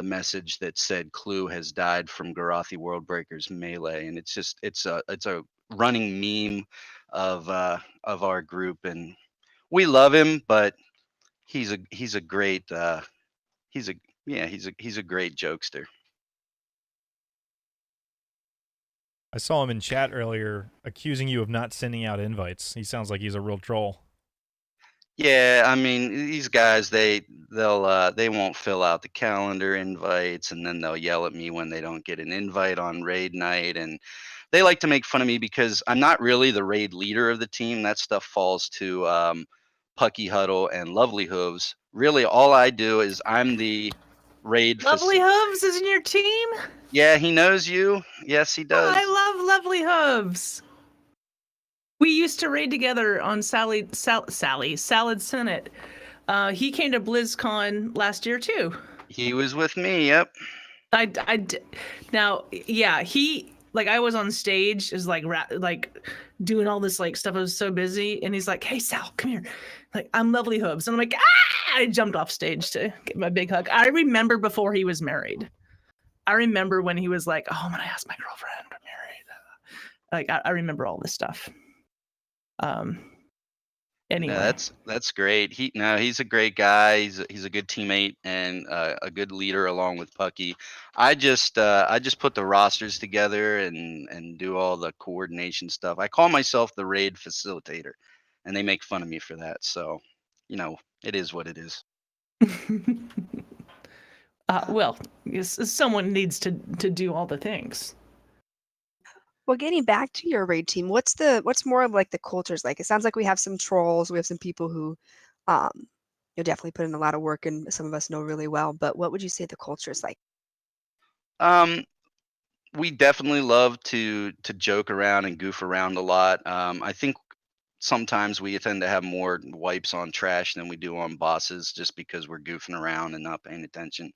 message that said Clue has died from Garathi Worldbreaker's melee, and it's a running meme of our group, and we love him, but he's a great he's a great jokester.
I saw him in chat earlier accusing you of not sending out invites. He sounds like he's a real troll.
Yeah, I mean, these guys, they won't fill out the calendar invites, and then they'll yell at me when they don't get an invite on raid night, and they like to make fun of me because I'm not really the raid leader of the team. That stuff falls to Pucky Huddle and Lovely Hooves. Really, all I do is I'm the raid.
Lovely Hooves is in your team?
Yeah, he knows you. Yes, he does.
I love Lovely Hooves. We used to raid together on Salad Senate. He came to BlizzCon last year too.
He was with me. Yep.
Now, yeah, he like I was on stage, is like doing all this like stuff. I was so busy, and he's like, "Hey Sal, come here." Like, I'm Lovely Hooves, and I'm like, "Ah!" I jumped off stage to get my big hug. I remember before he was married. I remember when he was like, "Oh, I'm gonna ask my girlfriend to marry." Like, I remember all this stuff. Anyway,
no, that's great. He's a great guy. He's a good teammate and a good leader along with Pucky. I just put the rosters together and do all the coordination stuff. I call myself the raid facilitator, and they make fun of me for that. So, you know, it is what it is.
well, someone needs to do all the things.
Well, getting back to your raid team, what's more of like the cultures like? It sounds like we have some trolls, we have some people who you'll definitely put in a lot of work, and some of us know really well, but what would you say the culture is like?
We definitely love to joke around and goof around a lot. I think sometimes we tend to have more wipes on trash than we do on bosses, just because we're goofing around and not paying attention.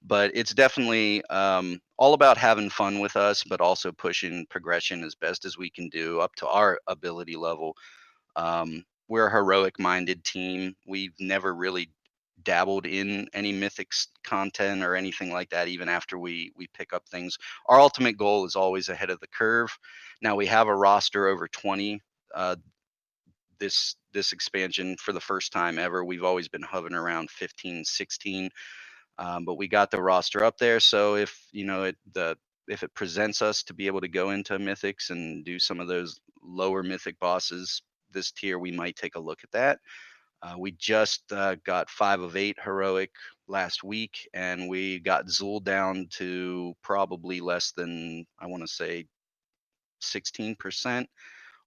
But it's definitely all about having fun with us, but also pushing progression as best as we can do up to our ability level. We're a heroic minded team. We've never really dabbled in any mythics content or anything like that, even after we pick up things. Our ultimate goal is always ahead of the curve. Now we have a roster over 20. This expansion, for the first time ever, we've always been hovering around 15, 16. But we got the roster up there, so if if it presents us to be able to go into mythics and do some of those lower mythic bosses this tier, we might take a look at that. We just got 5 of 8 heroic last week, and we got Zool down to probably less than, I want to say, 16%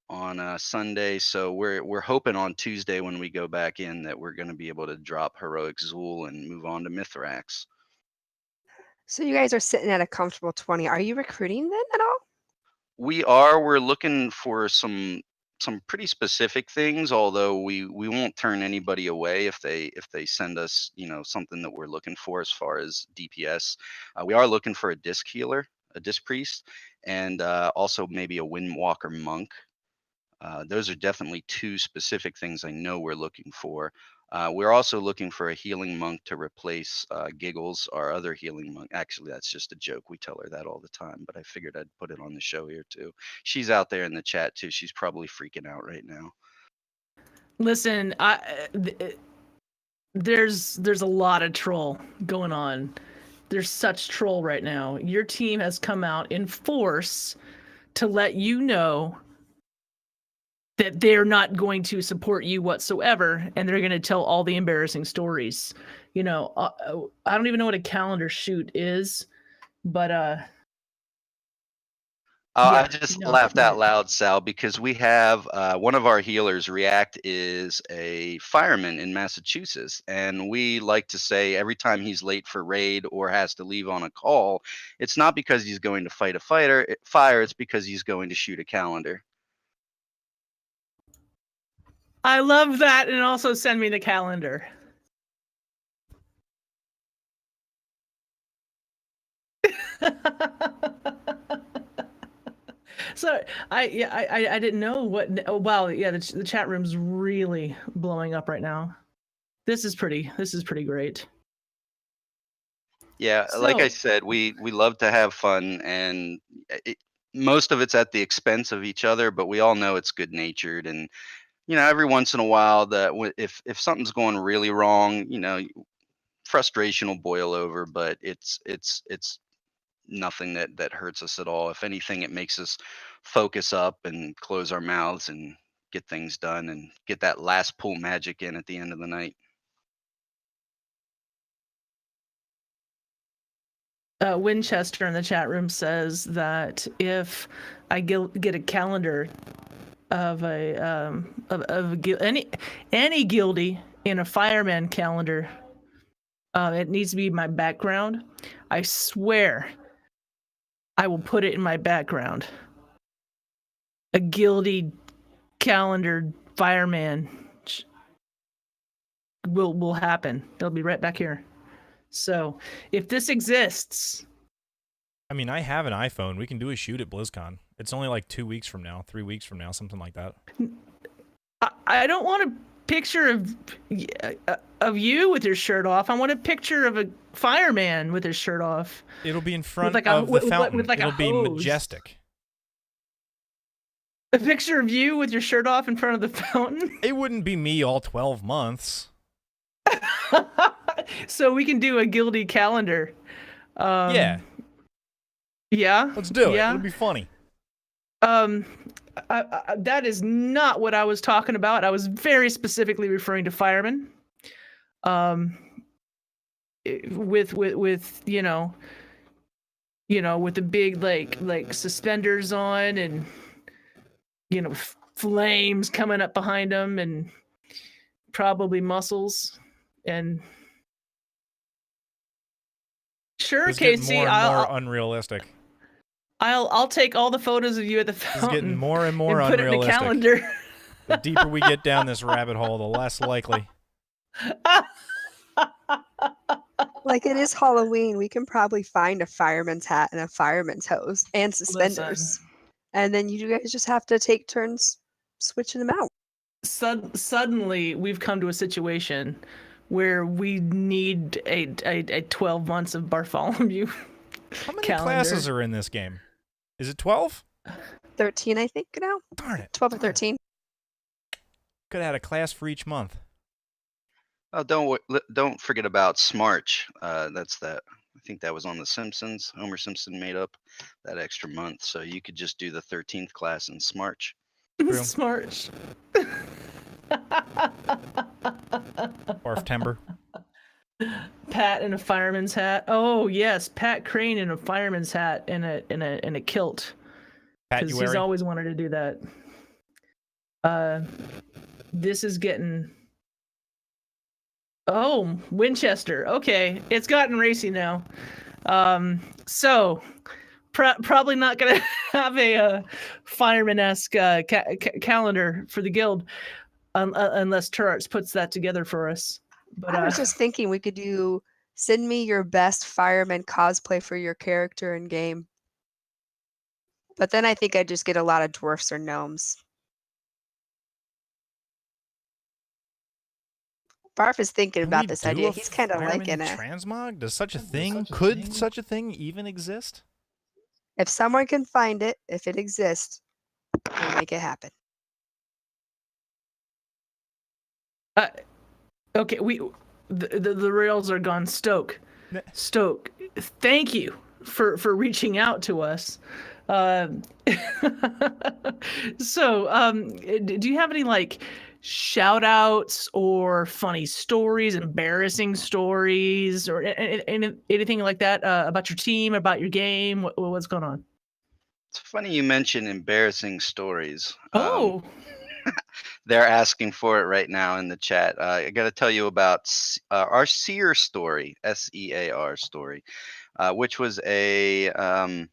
on Sunday. So we're hoping on Tuesday when we go back in that we're going to be able to drop heroic Zool and move on to Mithrax.
So you guys are sitting at a comfortable 20. Are you recruiting then at all?
We're looking for some pretty specific things, although we won't turn anybody away if they send us, something that we're looking for as far as DPS. We are looking for a disc healer, a disc priest, and also maybe a Windwalker monk. Those are definitely 2 specific things I know we're looking for. We're also looking for a healing monk to replace Giggles, our other healing monk. Actually, that's just a joke. We tell her that all the time, but I figured I'd put it on the show here too. She's out there in the chat too. She's probably freaking out right now.
Listen, there's a lot of troll going on. There's such troll right now. Your team has come out in force to let you know that they're not going to support you whatsoever, and they're going to tell all the embarrassing stories. I don't even know what a calendar shoot is, but
I just laughed out loud, Sal, because we have one of our healers, React, is a fireman in Massachusetts. And we like to say every time he's late for raid or has to leave on a call, it's not because he's going to fight a fire, it's because he's going to shoot a calendar.
I love that, and also send me the calendar. So I didn't know what. Oh wow, yeah, the chat room's really blowing up right now. This is pretty great.
Yeah, like I
So-
said, we love to have fun, and most of it's at the expense of each other, but we all know it's good natured. And every once in a while, if something's going really wrong, frustration will boil over, but it's nothing that hurts us at all. If anything, it makes us focus up and close our mouths and get things done and get that last pull magic in at the end of the night.
Winchester in the chat room says that if I get a calendar of any guildie in a fireman calendar, it needs to be my background. I swear, I will put it in my background. A guildie calendar fireman will happen. They'll be right back here. So if this exists,
I mean, I have an iPhone. We can do a shoot at BlizzCon. It's only like 2 weeks from now, 3 weeks from now, something like that.
I don't want a picture of you with your shirt off. I want a picture of a fireman with his shirt off.
It'll be in front
like
of the fountain.
With like
It'll
a
be
hose.
majestic.
A picture of you with your shirt off in front of the fountain?
It wouldn't be me all 12 months.
So we can do a guildie calendar.
Yeah.
Yeah?
Let's do it.
Yeah?
It'll be funny.
That is not what I was talking about. I was very specifically referring to firemen. With with the big like suspenders on and flames coming up behind them and probably muscles and sure,
It's getting
Casey,
more and more unrealistic.
I'll take all the photos of you at the fountain.
It's getting more and more
and put
unrealistic.
it in the calendar.
The deeper we get down this rabbit hole, the less likely.
Like, it is Halloween. We can probably find a fireman's hat and a fireman's hose and suspenders.
Listen.
And then you guys just have to take turns switching them out.
Suddenly, we've come to a situation where we need a 12 months of Barfolomew.
How many
calendar.
classes are in this game? Is it 12?
13, I think, now.
Darn it.
12 or 13.
Could have had a class for each month.
Oh, don't forget about Smarch. That's that. I think that was on The Simpsons. Homer Simpson made up that extra month, so you could just do the 13th class in Smarch.
True.
Smart.
Barf timber.
Pat in a fireman's hat. Oh yes, Pat Crane in a fireman's hat and a kilt.
Pat,
Because he's always wanted to do that. This is getting. Oh, Winchester. Okay, it's gotten racy now. So probably not gonna have a fireman-esque calendar for the guild unless Turarts puts that together for us. But
I was just thinking we could do send me your best fireman cosplay for your character in game. But then I think I'd just get a lot of dwarfs or gnomes. Barf is thinking
Can
about
we
this
do
idea.
a
He's kind of
fireman
liking it.
transmog? Does such a thing? Could such a thing even exist?
If someone can find it, if it exists, we'll make it happen.
Okay, the rails are gone. Stoke, thank you for reaching out to us. So, do you have any shout outs or funny stories, embarrassing stories, or anything like that about your team, about your game? What's going on?
It's funny you mention embarrassing stories.
Oh,
They're asking for it right now in the chat. I got to tell you about our Seer story, SEAR story, which was a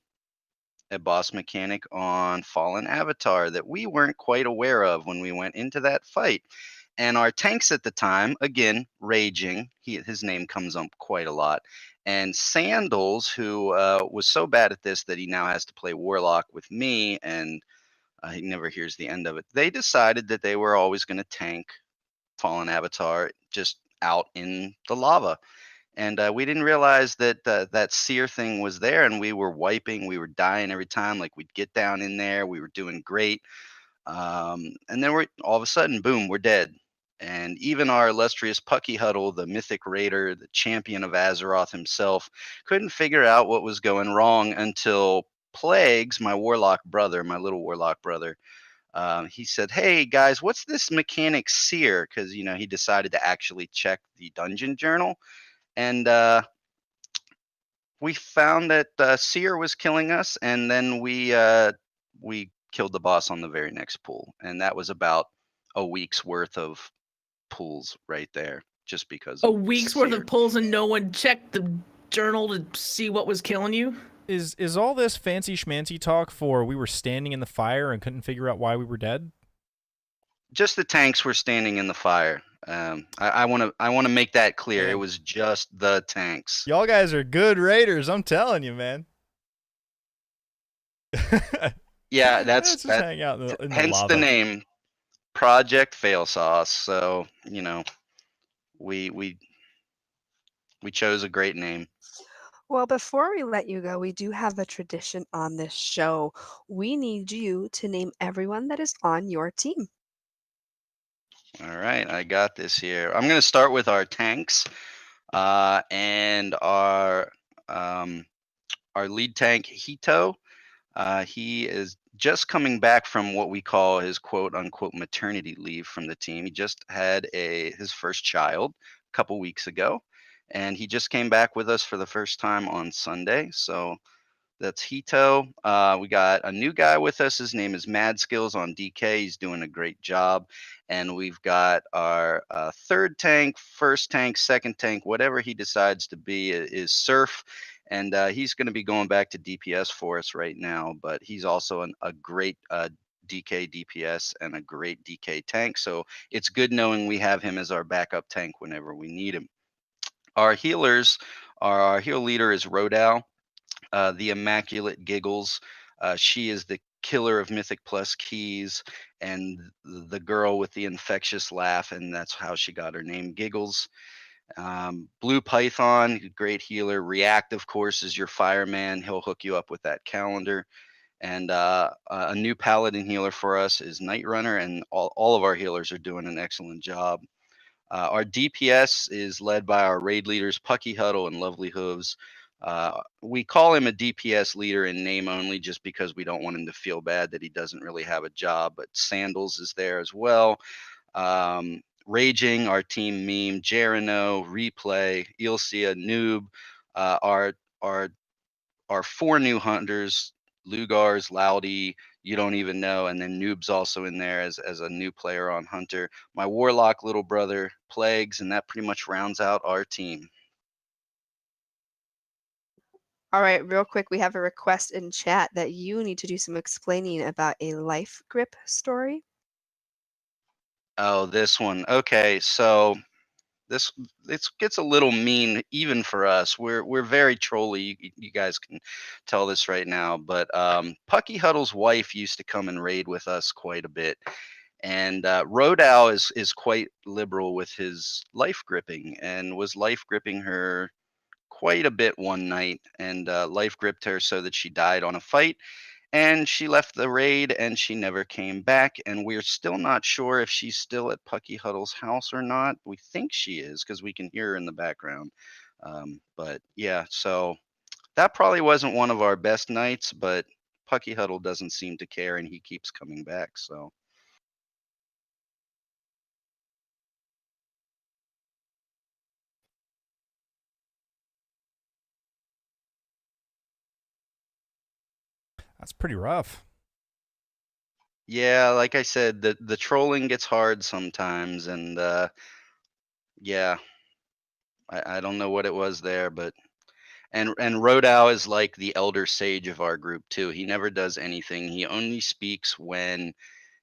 boss mechanic on Fallen Avatar that we weren't quite aware of when we went into that fight. And our tanks at the time, again, Raging, his name comes up quite a lot. And Sandals, who was so bad at this that he now has to play Warlock with me, and he never hears the end of it. They decided that they were always going to tank Fallen Avatar just out in the lava. And we didn't realize that that sear thing was there, and we were wiping. We were dying every time. Like, we'd get down in there. We were doing great. And then we're all of a sudden, boom, we're dead. And even our illustrious Pucky Huddle, the mythic raider, the champion of Azeroth himself, couldn't figure out what was going wrong until Plagues, my warlock brother, my little warlock brother, he said, "Hey guys, what's this mechanic sear?" Because he decided to actually check the dungeon journal, and we found that sear was killing us, and then we killed the boss on the very next pool, and that was about a week's worth of pools right there, just because
A
of
week's worth
sear.
of pulls and no one checked the journal to see what was killing you?
Is all this fancy schmancy talk for we were standing in the fire and couldn't figure out why we were dead?
Just the tanks were standing in the fire. I want to make that clear.
Man.
It was just the tanks.
Y'all guys are good raiders, I'm telling you, man.
Yeah,
Let's just hang out in the
hence
lava.
the name, Project Failsauce. So we chose a great name.
Well, before we let you go, we do have a tradition on this show. We need you to name everyone that is on your team.
All right, I got this here. I'm going to start with our tanks, and our lead tank Hito. He is just coming back from what we call his quote unquote maternity leave from the team. He just had his first child a couple weeks ago, and he just came back with us for the first time on Sunday. So that's Hito. We got a new guy with us. His name is Mad Skills on DK. He's doing a great job. And we've got our third tank, first tank, second tank, whatever he decides to be is Surf. And he's going to be going back to DPS for us right now. But he's also a great DK DPS and a great DK tank. So it's good knowing we have him as our backup tank whenever we need him. Our healers, our heal leader is Rodal. The Immaculate Giggles. She is the killer of Mythic Plus keys and the girl with the infectious laugh, and that's how she got her name, Giggles. Blue Python, great healer. React, of course, is your fireman. He'll hook you up with that calendar. And a new paladin healer for us is Night Runner, and all of our healers are doing an excellent job. Our DPS is led by our raid leaders, Pucky Huddle and Lovely Hooves. We call him a DPS leader in name only just because we don't want him to feel bad that he doesn't really have a job, but Sandals is there as well. Raging, our team meme, Jerino, Replay, Ilcia, Noob, our four new hunters, Lugars, Loudy, You Don't Even Know, and then Noob's also in there as a new player on Hunter. My Warlock little brother, Plagues, and that pretty much rounds out our team.
All right, real quick, we have a request in chat that you need to do some explaining about a life grip story.
Oh, this one. Okay, so this gets a little mean even for us. We're very trolly. You guys can tell this right now, but Pucky Huddle's wife used to come and raid with us quite a bit, and Rodal is quite liberal with his life gripping and was life gripping her quite a bit one night, and life gripped her so that she died on a fight. And she left the raid and she never came back. And we're still not sure if she's still at Pucky Huddle's house or not. We think she is because we can hear her in the background. But yeah, so that probably wasn't one of our best nights, but Pucky Huddle doesn't seem to care and he keeps coming back. So.
That's pretty rough.
Yeah, like I said, the trolling gets hard sometimes, and yeah, I don't know what it was there, but and Rodao is like the elder sage of our group too. He never does anything. He only speaks when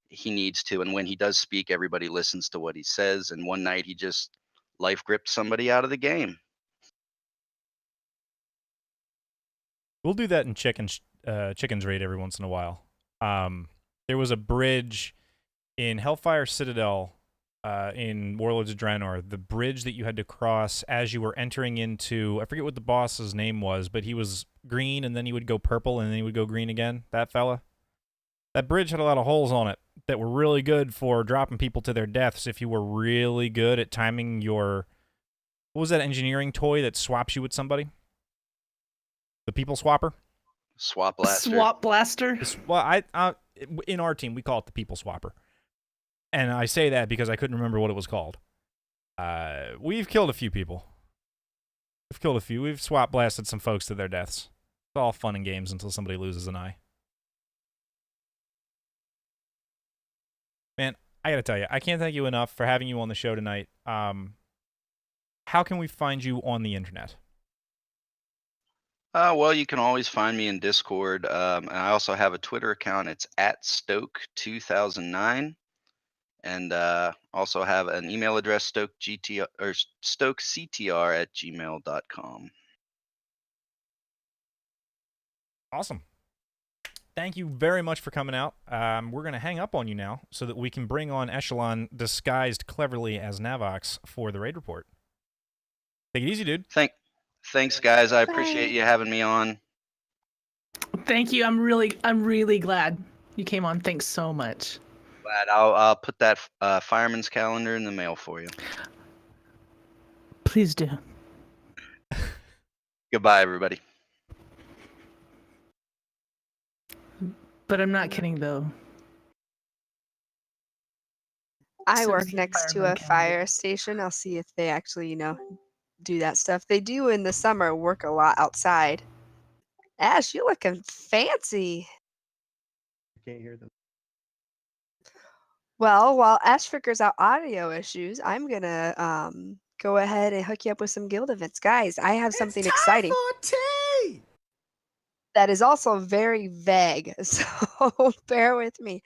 he needs to, and when he does speak, everybody listens to what he says. And one night he just life gripped somebody out of the game.
We'll do that in Chicken's Raid every once in a while. There was a bridge in Hellfire Citadel in Warlords of Draenor, the bridge that you had to cross as you were entering into, I forget what the boss's name was, but he was green and then he would go purple and then he would go green again, that fella. That bridge had a lot of holes on it that were really good for dropping people to their deaths if you were really good at timing your, what was that engineering toy that swaps you with somebody? The people swapper?
Swap blaster.
Swap blaster.
Well, in our team, we call it the people swapper. And I say that because I couldn't remember what it was called. We've killed a few people. We've killed a few. We've swap blasted some folks to their deaths. It's all fun and games until somebody loses an eye. Man, I gotta tell you, I can't thank you enough for having you on the show tonight. How can we find you on the internet?
Well, you can always find me in Discord. And I also have a Twitter account. It's at Stoke2009. And also have an email address, stokectr@gmail.com.
Awesome. Thank you very much for coming out. We're going to hang up on you now so that we can bring on Eshelon disguised cleverly as Navox for the raid report. Take it easy, dude.
Thanks, guys. I appreciate you having me on.
Thank you. I'm really glad you came on. Thanks so much.
Glad. I'll put that fireman's calendar in the mail for you.
Please do.
Goodbye, everybody.
But I'm not kidding, though.
I
So
work
is the
next to
fireman
a fire station. I'll see if they actually, do that stuff. They do in the summer work a lot outside. Ash, you looking fancy.
Can't hear them.
Well, while Ash figures out audio issues, I'm gonna go ahead and hook you up with some guild events. Guys, I have something exciting that is also very vague, so bear with me.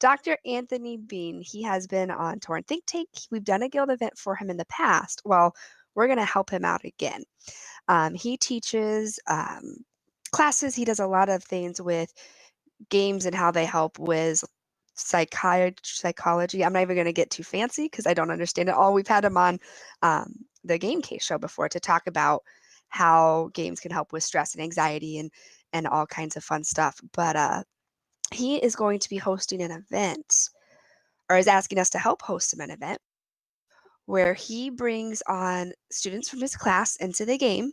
Dr. Anthony Bean, he has been on Torn Think Tank. We've done a guild event for him in the past. Well, we're going to help him out again. He teaches classes. He does a lot of things with games and how they help with psychology. I'm not even going to get too fancy because I don't understand it all. We've had him on the Game Case show before to talk about how games can help with stress and anxiety and all kinds of fun stuff. But he is going to be hosting an event, or is asking us to help host him an event, where he brings on students from his class into the game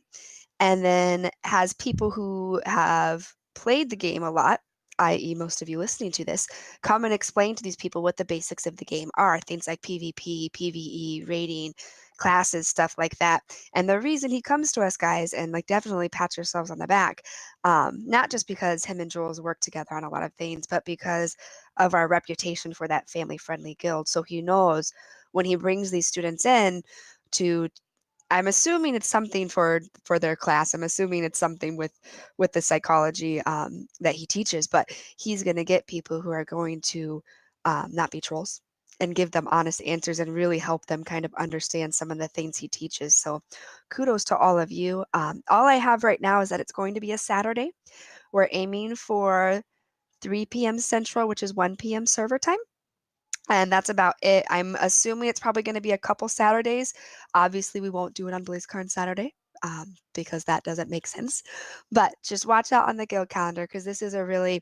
and then has people who have played the game a lot, i.e. most of you listening to this, come and explain to these people what the basics of the game are. Things like PvP, PvE, raiding, classes, stuff like that. And the reason he comes to us, guys, and definitely pat yourselves on the back, not just because him and Jules work together on a lot of things, but because of our reputation for that family-friendly guild. So he knows when he brings these students in to, I'm assuming it's something for their class. I'm assuming it's something with the psychology that he teaches, but he's going to get people who are going to not be trolls and give them honest answers and really help them kind of understand some of the things he teaches. So kudos to all of you. All I have right now is that it's going to be a Saturday. We're aiming for 3 p.m. Central, which is 1 p.m. server time. And that's about it. I'm assuming it's probably going to be a couple Saturdays. Obviously, we won't do it on BlizzCon Saturday because that doesn't make sense. But just watch out on the guild calendar because this is a really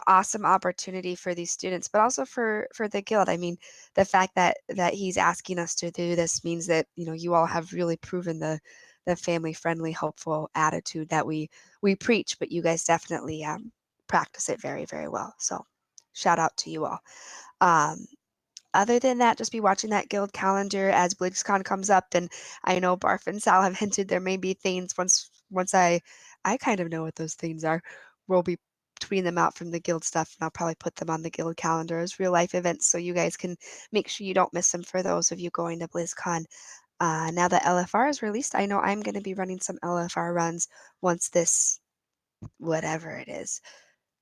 awesome opportunity for these students, but also for the guild. I mean, the fact that he's asking us to do this means that you all have really proven the family-friendly, helpful attitude that we preach, but you guys definitely practice it very, very well. So shout out to you all. Other than that, just be watching that guild calendar as BlizzCon comes up. And I know Barf and Sal have hinted there may be things once I kind of know what those things are. We'll be tweeting them out from the guild stuff, and I'll probably put them on the guild calendar as real life events so you guys can make sure you don't miss them for those of you going to BlizzCon. Now that LFR is released, I know I'm going to be running some LFR runs once this, whatever it is,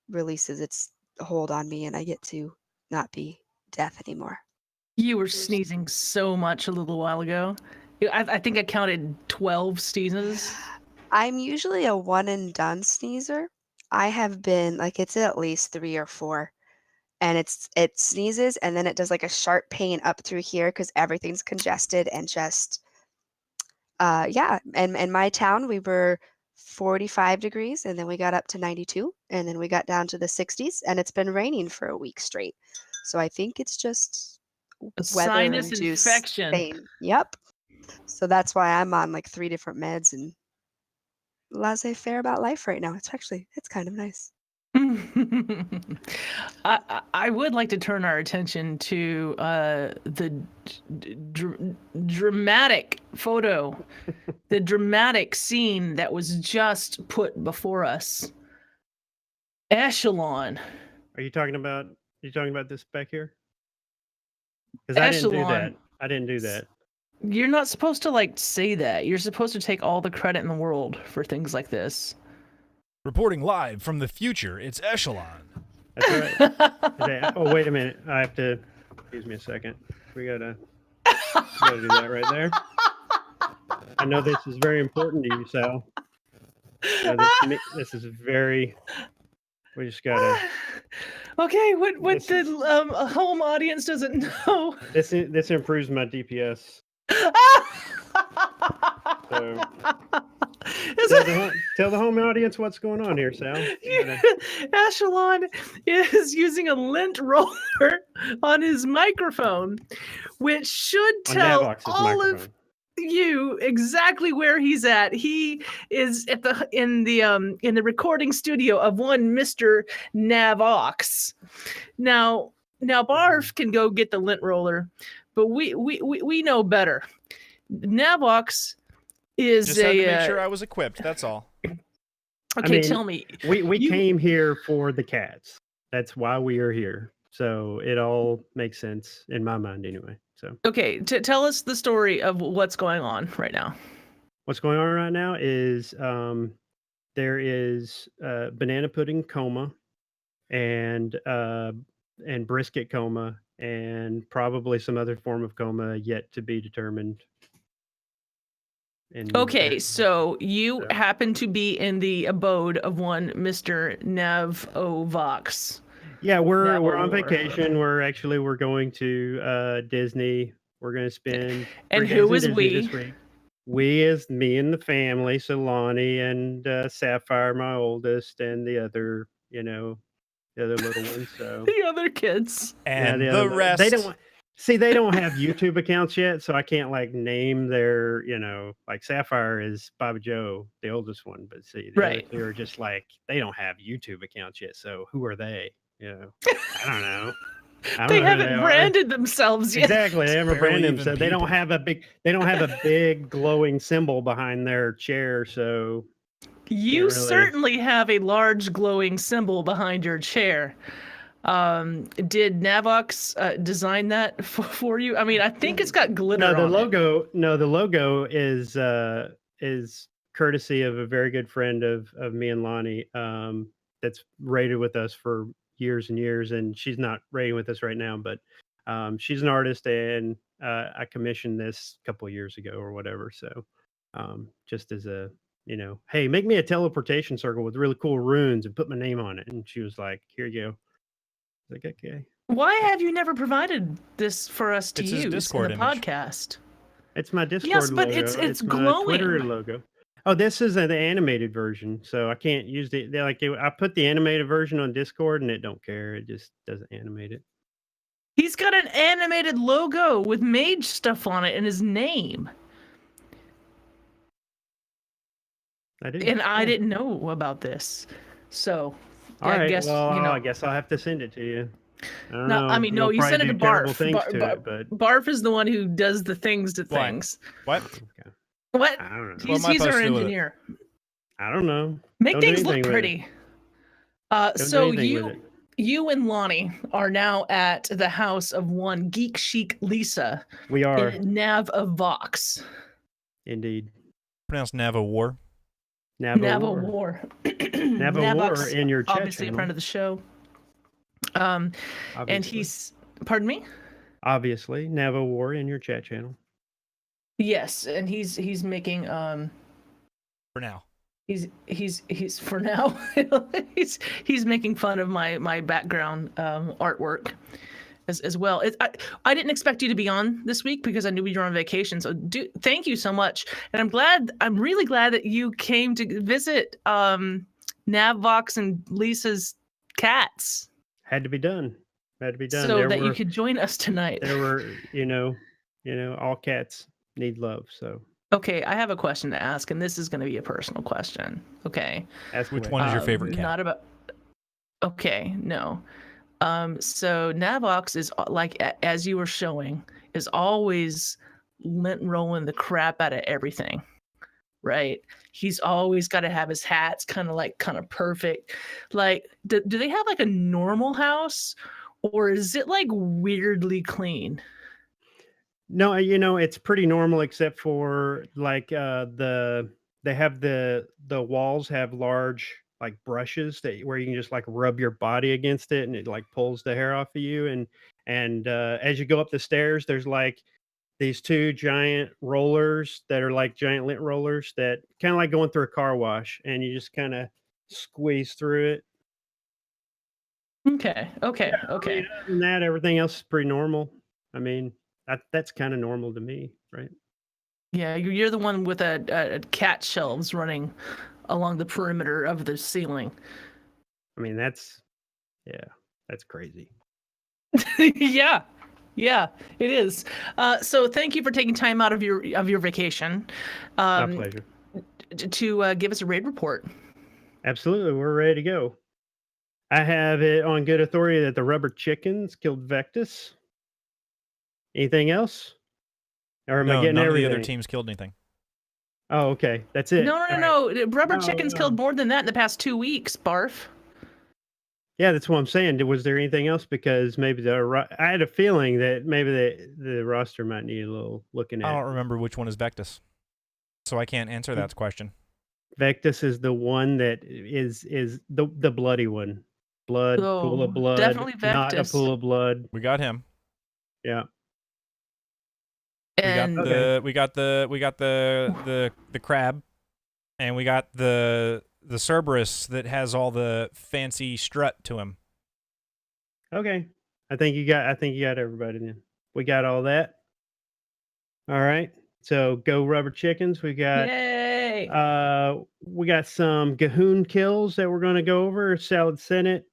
releases its hold on me and I get to not be death anymore.
You were sneezing so much a little while ago. I think I counted 12 sneezes.
I'm usually a one and done sneezer. I have been like it's at least 3 or 4. And it sneezes and then it does like a sharp pain up through here because everything's congested and just yeah. And in my town we were 45 degrees and then we got up to 92 and then we got down to the 60s and it's been raining for a week straight. So I think it's just
A sinus
weather-induced
infection.
pain. Yep. So that's why I'm on like 3 different meds and laissez-faire about life right now. It's kind of nice.
I would like to turn our attention to the dramatic photo, the dramatic scene that was just put before us. Eshelon.
Are you talking about this back here? Because I didn't do
Eshelon.
that. I didn't do that.
You're not supposed to like say that. You're supposed to take all the credit in the world for things like this.
Reporting live from the future, it's Eshelon.
That's right. Oh, wait a minute. I have to. Excuse me a second. We gotta do that right there. I know this is very important to you, Sal. This is very. We just gotta.
Okay, what the home audience doesn't know.
This improves my DPS. So, tell the home audience what's going on here, Sal.
Eshelon is using a lint roller on his microphone, which should tell
Navox's
all
microphone.
of you exactly where he's at. He is at in the recording studio of one Mr. Navox. Now Barf can go get the lint roller, but we know better. Navox is
Just had to make sure I was equipped. That's all.
Okay, tell me.
We came here for the cats. That's why we are here. So it all makes sense in my mind, anyway. So
okay, tell us the story of what's going on right now.
What's going on right now is there is banana pudding coma and brisket coma and probably some other form of coma yet to be determined.
Okay, so you happen to be in the abode of one Mr. Navox.
Yeah, we're on vacation. We're going to Disney. We're going to spend.
And who is we?
This week. We is me and the family. So Lonnie and Sapphire, my oldest, and the other, the other little ones. So
the other kids
and the rest.
They don't. See, they don't have YouTube accounts yet, so I can't like name their, like Sapphire is Bobby Joe, the oldest one, but see,
right,
they're just like they don't have YouTube accounts yet. So who are they? I don't know.
They haven't branded themselves yet.
Exactly, they haven't branded themselves. They don't have a big glowing symbol behind their chair. So
you certainly have a large glowing symbol behind your chair. Did Navox design that for you? I mean, I think it's got glitter on it.
The logo is courtesy of a very good friend of me and Lonnie that's raided with us for years and years, and she's not raiding with us right now, but she's an artist, and I commissioned this a couple of years ago or whatever. So just as a hey, make me a teleportation circle with really cool runes and put my name on it. And she was like, here you go. Like, okay.
Why have you never provided this for us to use
Discord
in the podcast?
It's my Discord
yes, but
logo.
It's glowing.
My Twitter logo. Oh, this is the animated version, so I can't use I put the animated version on Discord, and it don't care. It just doesn't animate it.
He's got an animated logo with mage stuff on it and his name.
I do.
And I didn't know about this, so.
All right.
I guess,
I guess I'll have to send it to you. I don't know.
I mean, no, you send it to Barf.
Barf
is the one who does the things to things.
What?
Okay.
What?
I don't know.
He's our engineer.
I don't know.
Make things look pretty. So you and Lonnie are now at the house of one Geek Chic Lisa.
We are.
In Navox.
Indeed.
Pronounced Navo War.
Navo War.
Navo War in your chat
obviously
channel.
a friend of the show. And he's, pardon me?
Obviously, Navo War in your chat channel.
Yes, and he's making
for now.
He's for now. he's making fun of my background artwork as well. I didn't expect you to be on this week because I knew you were on vacation. So thank you so much, and I'm really glad that you came to visit Navox and Lisa's cats.
Had to be done.
So that you could join us tonight.
There were, all cats need love. So
Okay, I have a question to ask, and this is going to be a personal question. Okay.
ask
Which
away.
one is your favorite cat?
Not about. Okay, no. So Navox is like, as you were showing, is always lint rolling the crap out of everything, right? He's always got to have his hats kind of perfect. Like, do they have like a normal house, or is it like weirdly clean?
No, it's pretty normal except for like they have the walls have large like brushes where you can just like rub your body against it and it like pulls the hair off of you, and as you go up the stairs there's like these two giant rollers that are like giant lint rollers that kind of like going through a car wash, and you just kind of squeeze through it.
Okay.
Other than that, everything else is pretty normal. I mean, that's kind of normal to me, right?
Yeah, you're the one with a cat shelves running along the perimeter of the ceiling.
I mean, that's crazy.
Yeah, it is. So thank you for taking time out of your vacation.
My pleasure.
To give us a raid report.
Absolutely, we're ready to go. I have it on good authority that the rubber chickens killed Vectus. Anything else? Or am I getting
none
everything?
of the other teams killed anything.
Oh, okay. That's it.
No. Rubber chickens killed more than that in the past 2 weeks, Barf.
Yeah, that's what I'm saying. Was there anything else? Because maybe I had a feeling that maybe the roster might need a little looking at.
I don't remember which one is Vectus, so I can't answer that question.
Vectus is the one that is the bloody one. Pool of blood.
Definitely Vectus.
Not a pool of blood.
We got him.
Yeah.
And
we got the crab, and we got the Cerberus that has all the fancy strut to him.
Okay. I think you got everybody then. We got all that. All right. So go rubber chickens. We got
yay!
We got some Gahoon kills that we're going to go over. Salad Senate,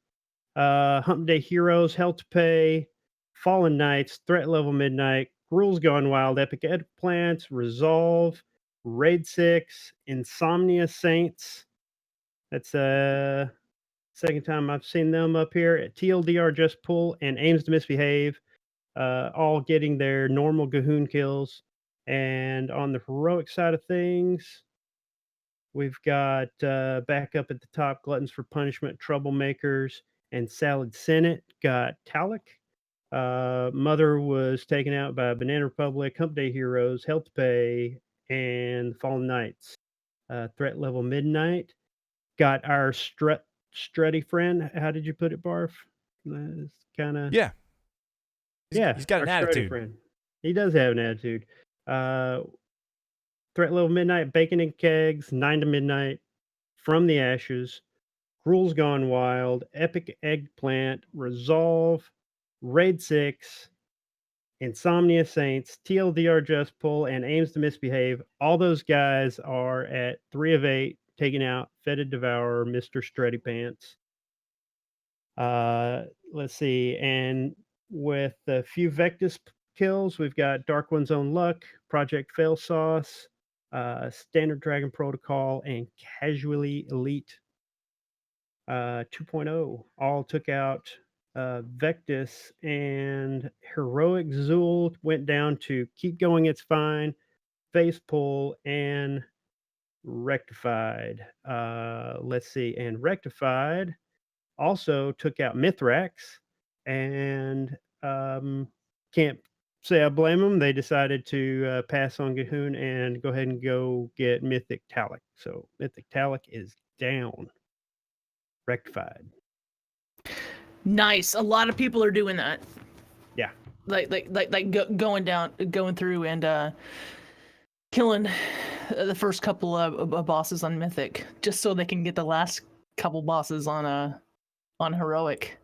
Hump Day Heroes, Hell to Pay, Fallen Knights, Threat Level Midnight, Rules Gone Wild, Epic Eggplants, Resolve, Raid 6, Insomnia Saints. That's second time I've seen them up here. At TLDR Just Pull and Aims to Misbehave, all getting their normal Gahoon kills. And on the heroic side of things, we've got back up at the top, Gluttons for Punishment, Troublemakers, and Salad Senate got Talik. Mother was taken out by Banana Republic, Hump Day Heroes, Hell to Pay, and Fallen Knights. Threat Level Midnight got our strutty friend. How did you put it, Barf? Kind of.
Yeah. He's got
our
an
strutty
attitude.
Friend. He does have an attitude. Threat Level Midnight, Bacon and Kegs, 9 to Midnight, From the Ashes, Rules Gone Wild, Epic Eggplant, Resolve, Raid 6, Insomnia Saints, TLDR Just Pull, and Aims to Misbehave. All those guys are at 3 of 8, taking out Fetid Devourer, Mr. Strutty Pants. Let's see. And with a few Vectus kills, we've got Dark One's Own Luck, Project Failsauce, Standard Dragon Protocol, and Casually Elite 2.0. All took out Vectus, and Heroic Zool went down to Keep Going, It's Fine, Face Pull, and Rectified. Let's see. And Rectified also took out Mithrax, and can't say I blame them. They decided to pass on Gahoon and go ahead and go get Mythic Talik. So Mythic Talik is down. Rectified.
Nice. A lot of people are doing that.
Yeah.
Going through and killing the first couple of bosses on Mythic, just so they can get the last couple bosses on Heroic.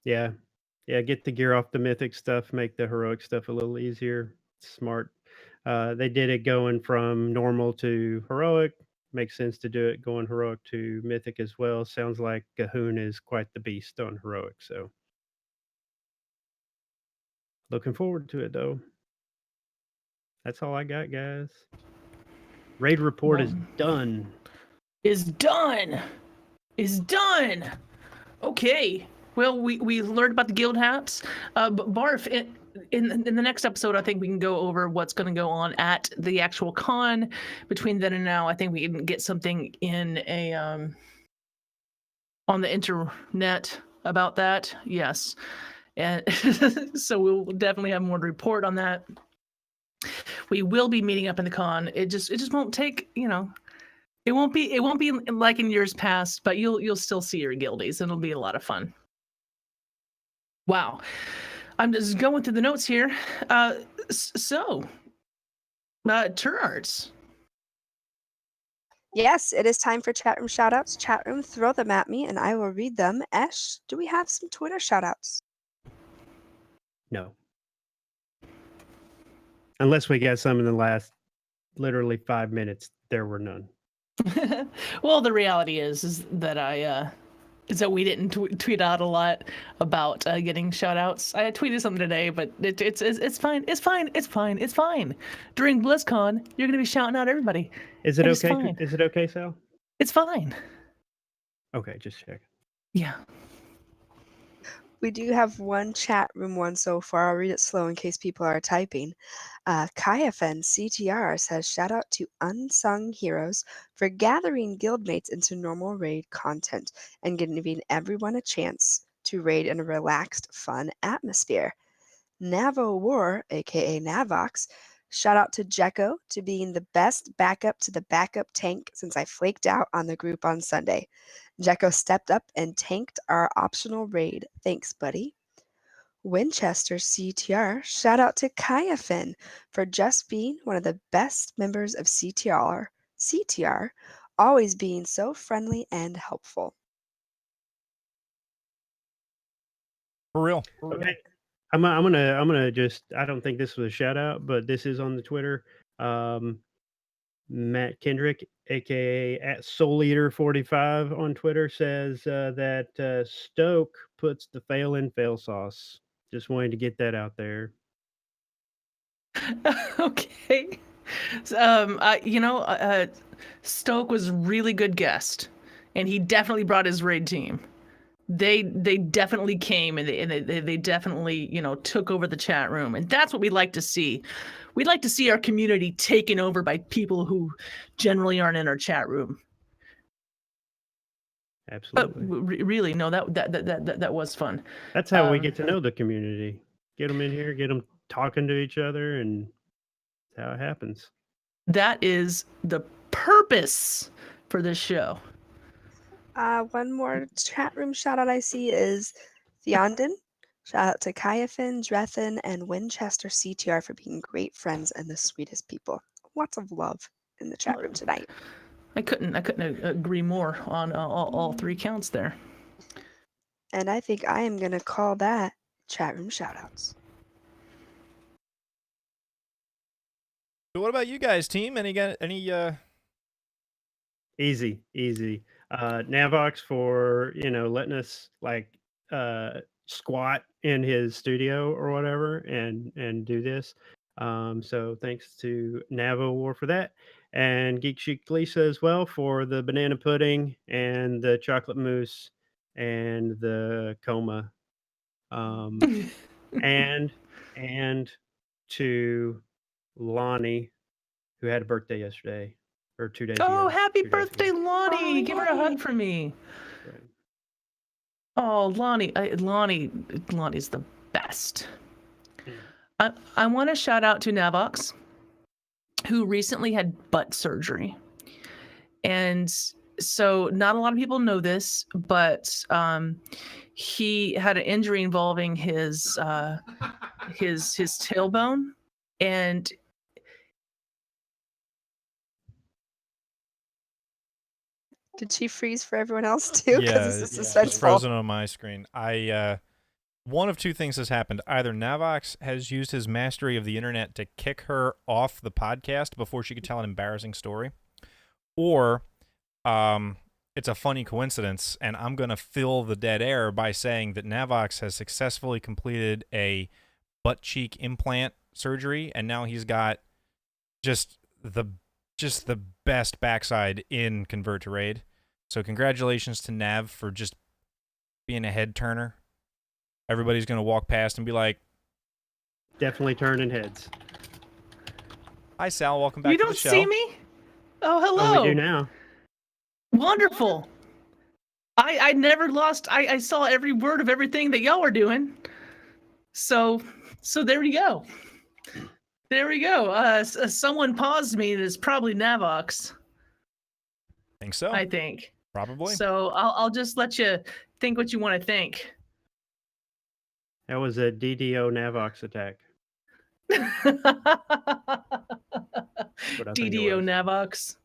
Yeah. Yeah, get the gear off the mythic stuff, make the heroic stuff a little easier. Smart. They did it going from normal to heroic. Makes sense to do it going heroic to mythic as well. Sounds like Gahoon is quite the beast on heroic, so looking forward to it though. That's all I got, guys. Raid report is done.
Is done. Okay. Well, we learned about the guild hats. Barf, in the next episode, I think we can go over what's going to go on at the actual con. Between then and now, I think we can get something in a on the internet about that. Yes, and so we'll definitely have more to report on that. We will be meeting up in the con. It just won't take, it won't be like in years past, but you'll still see your guildies, and it'll be a lot of fun. Wow. I'm just going through the notes here. Turarts.
Yes, it is time for chat room shoutouts. Chat room, throw them at me and I will read them. Esh, do we have some Twitter shoutouts?
No. Unless we got some in the last literally 5 minutes, there were none.
Well, the reality is that we didn't tweet out a lot about getting shout outs. I tweeted something today, but it's fine. It's fine. During BlizzCon, you're gonna be shouting out everybody.
Is it okay? Is it okay, Sal?
It's fine. Okay,
just check.
Yeah.
We do have one chat room one so far. I'll read it slow in case people are typing. Kayafen CTR says, shout out to Unsung Heroes for gathering guildmates into normal raid content and giving everyone a chance to raid in a relaxed, fun atmosphere. Navo War, aka Navox, shout out to Jekko to being the best backup to the backup tank since I flaked out on the group on Sunday. Jekko stepped up and tanked our optional raid. Thanks, buddy. Winchester CTR, shout out to Kayafen for just being one of the best members of CTR, always being so friendly and helpful.
For real.
Okay. I'm gonna just, I don't think this was a shout out, but this is on the Twitter. Matt Kendrick, aka at Soul Eater 45 on Twitter, says that Stoke puts the fail in Failsauce. Just wanted to get that out there.
Okay. Stoke was a really good guest, and he definitely brought his raid team. They definitely came, and they definitely took over the chat room, and that's what we like to see. We'd like to see our community taken over by people who generally aren't in our chat room.
Absolutely.
But really, no, that was fun.
That's how we get to know the community. Get them in here, get them talking to each other, and that's how it happens.
That is the purpose for this show.
One more chat room shout out I see is Theondon. Shout out to Kayafen, Drethen, and Winchester CTR for being great friends and the sweetest people. Lots of love in the chat room tonight.
I couldn't agree more on all three counts there.
And I think I am gonna call that chat room shoutouts.
So what about you guys, team? Any
Easy. Navox for letting us squat in his studio or whatever and do this. So thanks to Navo War for that, and Geek Chic Lisa as well for the banana pudding and the chocolate mousse and the coma. And to Lonnie, who had a birthday yesterday or 2 days ago.
Oh, happy birthday, Lonnie! Give her a hug for me.
Right.
Oh, Lonnie's the best. I want to shout out to Navox, who recently had butt surgery. And so not a lot of people know this, but he had an injury involving his tailbone, and
Did she freeze for everyone else too?
Yeah,
This is
it's
suspenseful.
frozen on my screen. One of two things has happened. Either Navox has used his mastery of the internet to kick her off the podcast before she could tell an embarrassing story, or it's a funny coincidence, and I'm going to fill the dead air by saying that Navox has successfully completed a butt cheek implant surgery, and now he's got just the best backside in Convert to Raid. So congratulations to Nav for just being a head turner. Everybody's going to walk past and be like,
Definitely turning heads.
"Hi, Sal. Welcome back
You
to
don't
the show."
see me? Oh, hello.
Oh, we do now.
Wonderful. I never lost. I saw every word of everything that y'all were doing. So there we go. There we go. Someone paused me. It's probably Navox.
Think so?
I think.
Probably.
So I'll just let you think what you want to think.
That was a DDO Navox attack. What I think it
DDO
was.
Navox.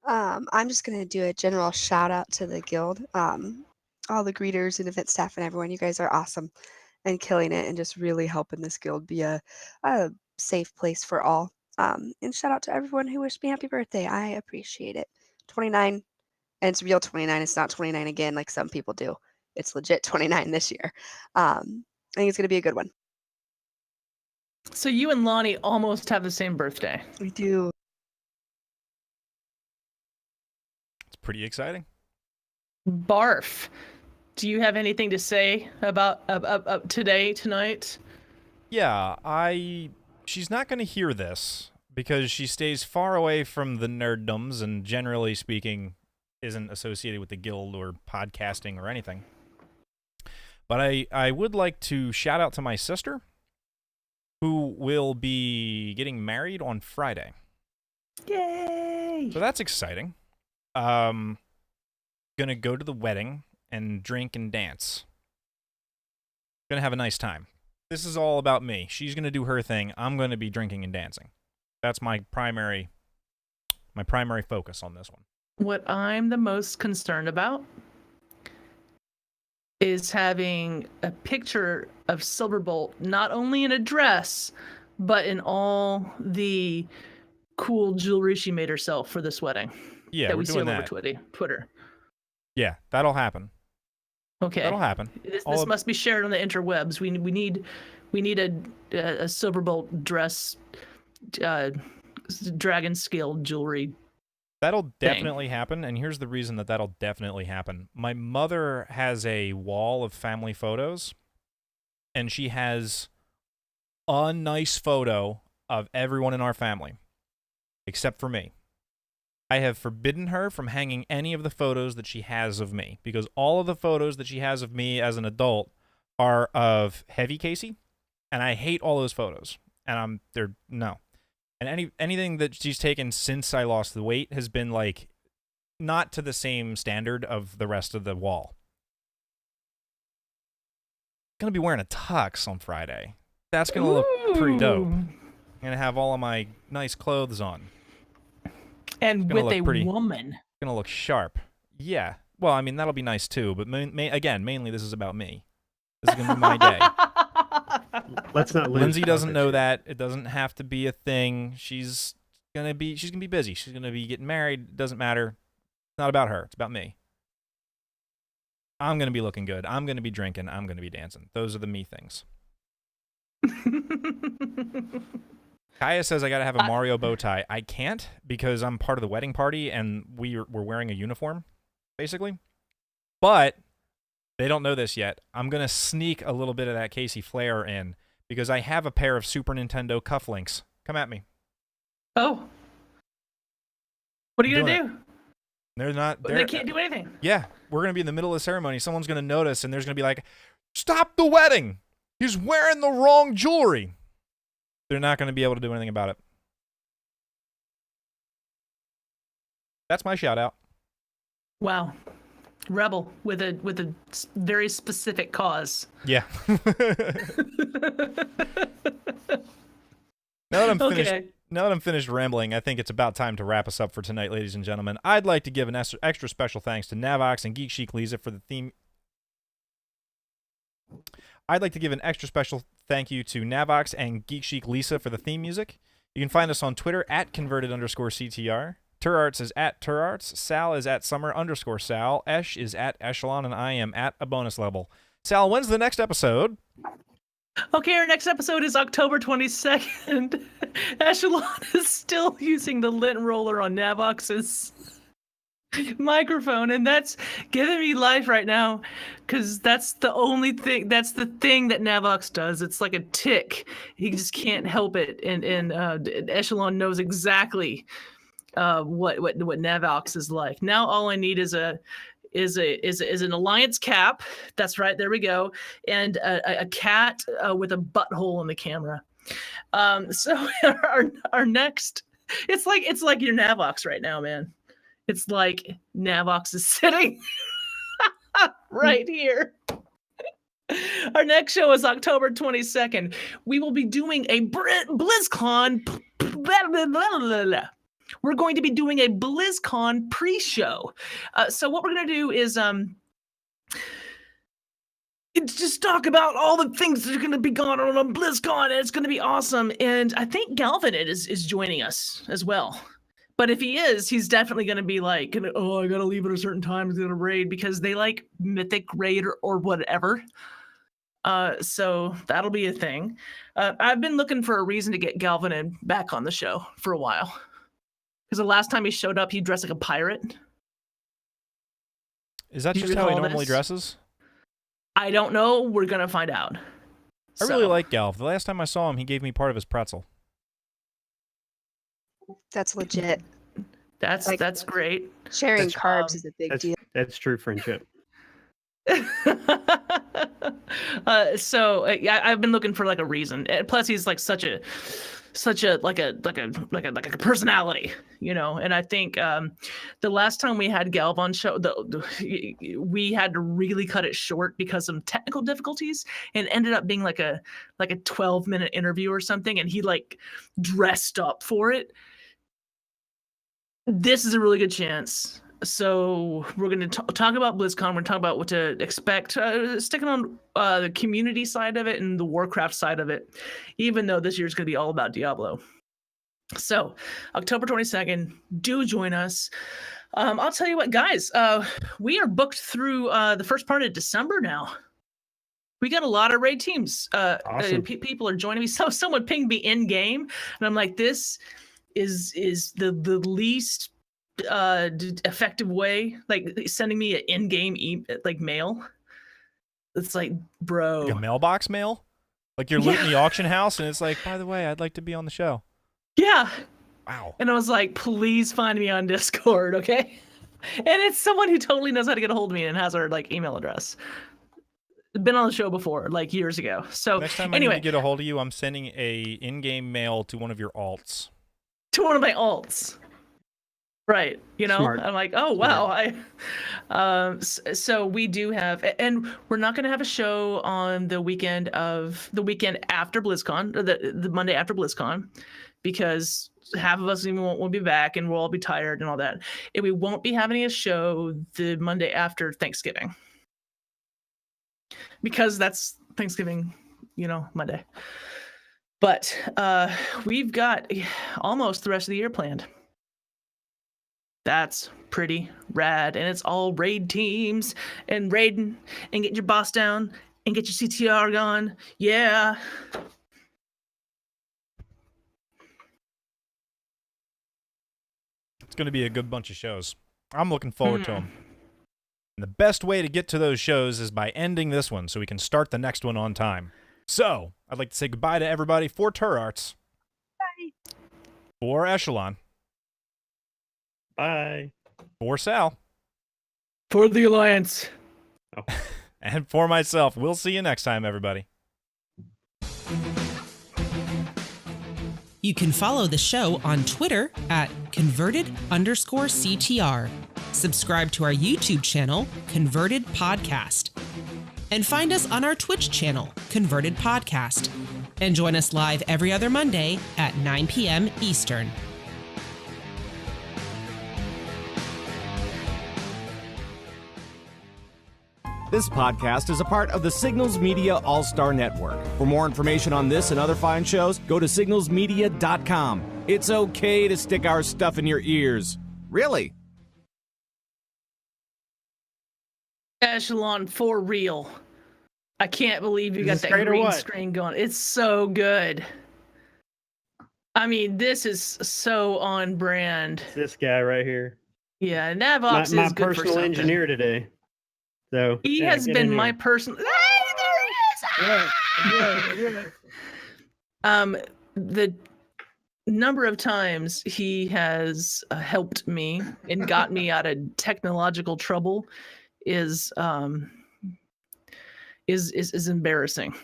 I'm just gonna do a general shout out to the guild. All the greeters and event staff and everyone. You guys are awesome and killing it and just really helping this guild be a safe place for all. And shout out to everyone who wished me happy birthday. I appreciate it. 29, and it's real 29. It's not 29 again like some people do. It's legit 29 this year. I think it's gonna be a good one.
So you and Lonnie almost have the same birthday.
We do.
It's pretty exciting.
Barf. Do you have anything to say about tonight?
Yeah, she's not going to hear this because she stays far away from the nerddoms and generally speaking isn't associated with the guild or podcasting or anything. But I would like to shout out to my sister, who will be getting married on Friday.
Yay!
So that's exciting. Gonna go to the wedding and drink and dance. Gonna have a nice time. This is all about me. She's gonna do her thing. I'm gonna be drinking and dancing. That's my primary focus on this one.
What I'm the most concerned about is having a picture of Silverbolt not only in a dress, but in all the cool jewelry she made herself for this wedding.
Yeah,
that
we're
we see
doing
all
that.
over Twitter.
Yeah, that'll happen.
Okay.
That'll happen.
This must be shared on the interwebs. We need a Silverbolt dress, dragon scale jewelry.
That'll definitely happen, and here's the reason that that'll definitely happen. My mother has a wall of family photos, and she has a nice photo of everyone in our family, except for me. I have forbidden her from hanging any of the photos that she has of me, because all of the photos that she has of me as an adult are of Heavy Casey, and I hate all those photos. And no. And anything that she's taken since I lost the weight has been like not to the same standard of the rest of the wall. Gonna be wearing a tux on Friday. That's gonna look pretty dope. I'm gonna have all of my nice clothes on.
And with a
pretty,
woman.
Gonna look sharp. Yeah. Well, I mean, that'll be nice too, but mainly this is about me. This is gonna be my day.
Let's not lose.
Lindsay doesn't know that. It doesn't have to be a thing. She's gonna be busy. She's gonna be getting married. It doesn't matter. It's not about her. It's about me. I'm gonna be looking good. I'm gonna be drinking. I'm gonna be dancing. Those are the me things. Kaya says I gotta have a Mario bow tie. I can't because I'm part of the wedding party and we're wearing a uniform, basically. But they don't know this yet. I'm gonna sneak a little bit of that Casey flair in because I have a pair of Super Nintendo cufflinks. Come at me.
Oh. What are you gonna do?
They're not.
They can't do anything.
Yeah, we're gonna be in the middle of the ceremony. Someone's gonna notice, and there's gonna be like, "Stop the wedding! He's wearing the wrong jewelry." They're not gonna be able to do anything about it. That's my shout out.
Wow. Rebel with a very specific cause.
Yeah. Now that I'm finished,
Okay.
Now that I'm finished rambling, I think it's about time to wrap us up for tonight, ladies and gentlemen. I'd like to give an extra special thanks to Navox and Geek Chic Lisa for the theme. I'd like to give an extra special thank you to Navox and Geek Chic Lisa for the theme music. You can find us on Twitter at @converted_CTR. Turarts is at Turarts. Sal is at Summer_Sal. Esh is at Eshelon, and I am at a bonus level. Sal, when's the next episode?
Okay, our next episode is October 22nd. Eshelon is still using the lint roller on Navox's microphone, and that's giving me life right now, because that's the only thing. That's the thing that Navox does. It's like a tick. He just can't help it, and Eshelon knows exactly what Navox is like. Now all I need is an Alliance cap. That's right. There we go. And a cat with a butthole in the camera. So our next, it's like your Navox right now, man. It's like Navox is sitting right here. Our next show is October 22nd. We will be doing a BlizzCon. We're going to be doing a BlizzCon pre-show. So what we're going to do is just talk about all the things that are going to be going on BlizzCon, and it's going to be awesome. And I think Galvin is joining us as well. But if he is, he's definitely going to be like, oh, I got to leave at a certain time. He's going to raid, because they like Mythic Raid or whatever. So that'll be a thing. I've been looking for a reason to get Galvin back on the show for a while. Because the last time he showed up, he dressed like a pirate.
Is that
Do you
just how he
recall
normally
this?
dresses?
I don't know. We're going to find out.
I really like Galv. The last time I saw him, he gave me part of his pretzel.
That's legit.
That's great.
Sharing
That's,
carbs is a big deal.
That's true friendship.
So yeah, I've been looking for like a reason. Plus, he's like such a personality, you know. And I think the last time we had Galv on show, we had to really cut it short because of technical difficulties, and ended up being like a 12-minute interview or something. And he like dressed up for it. This is a really good chance. So we're going to talk about BlizzCon. We're going to talk about what to expect, sticking on the community side of it and the Warcraft side of it, even though this year is going to be all about Diablo. So October 22nd, do join us. I'll tell you what, guys, we are booked through the first part of December now. We got a lot of raid teams.
Awesome.
People are joining me. So someone pinged me in game, and I'm like, this is the least effective way, like sending me an in-game mail. It's like, bro,
Like a mailbox mail? Like you're looting the auction house, and it's like, by the way, I'd like to be on the show.
Yeah.
Wow.
And I was like, please find me on Discord, okay? And it's someone who totally knows how to get a hold of me and has our like email address. Been on the show before, like years ago. So
Next time I
anyway,
need to get a hold of you, I'm sending a in-game mail to one of your alts.
to one of my alts. Right, you know.
Smart.
I'm like, oh wow. So we do have, and we're not going to have a show on the weekend after BlizzCon, or the Monday after BlizzCon, because half of us even won't be back, and we'll all be tired and all that. And we won't be having a show the Monday after Thanksgiving, because that's Thanksgiving, you know, Monday. But we've got almost the rest of the year planned. That's pretty rad, and it's all raid teams and raiding and get your boss down and get your CTR gone. Yeah.
It's going to be a good bunch of shows. I'm looking forward to them. And the best way to get to those shows is by ending this one so we can start the next one on time. So, I'd like to say goodbye to everybody for Turarts.
Bye.
For Eshelon.
Bye.
For Sal.
For the Alliance.
And for myself. We'll see you next time, everybody.
You can follow the show on Twitter at converted_CTR. Subscribe to our YouTube channel, Converted Podcast. And find us on our Twitch channel, Converted Podcast. And join us live every other Monday at 9 p.m. Eastern.
This podcast is a part of the Signals Media All-Star Network. For more information on this and other fine shows, go to signalsmedia.com. It's okay to stick our stuff in your ears. Really.
Eshelon for real. I can't believe you
Is
got
this
that
great or
green
what?
screen going. It's so good. I mean, this is so on brand.
It's this guy right here.
Yeah, Navox
My
is good for
personal
something.
engineer today. So
He
yeah,
has
get
been
in
my
here.
personal. Hey, there he is! The number of times he has helped me and got me out of technological trouble is embarrassing.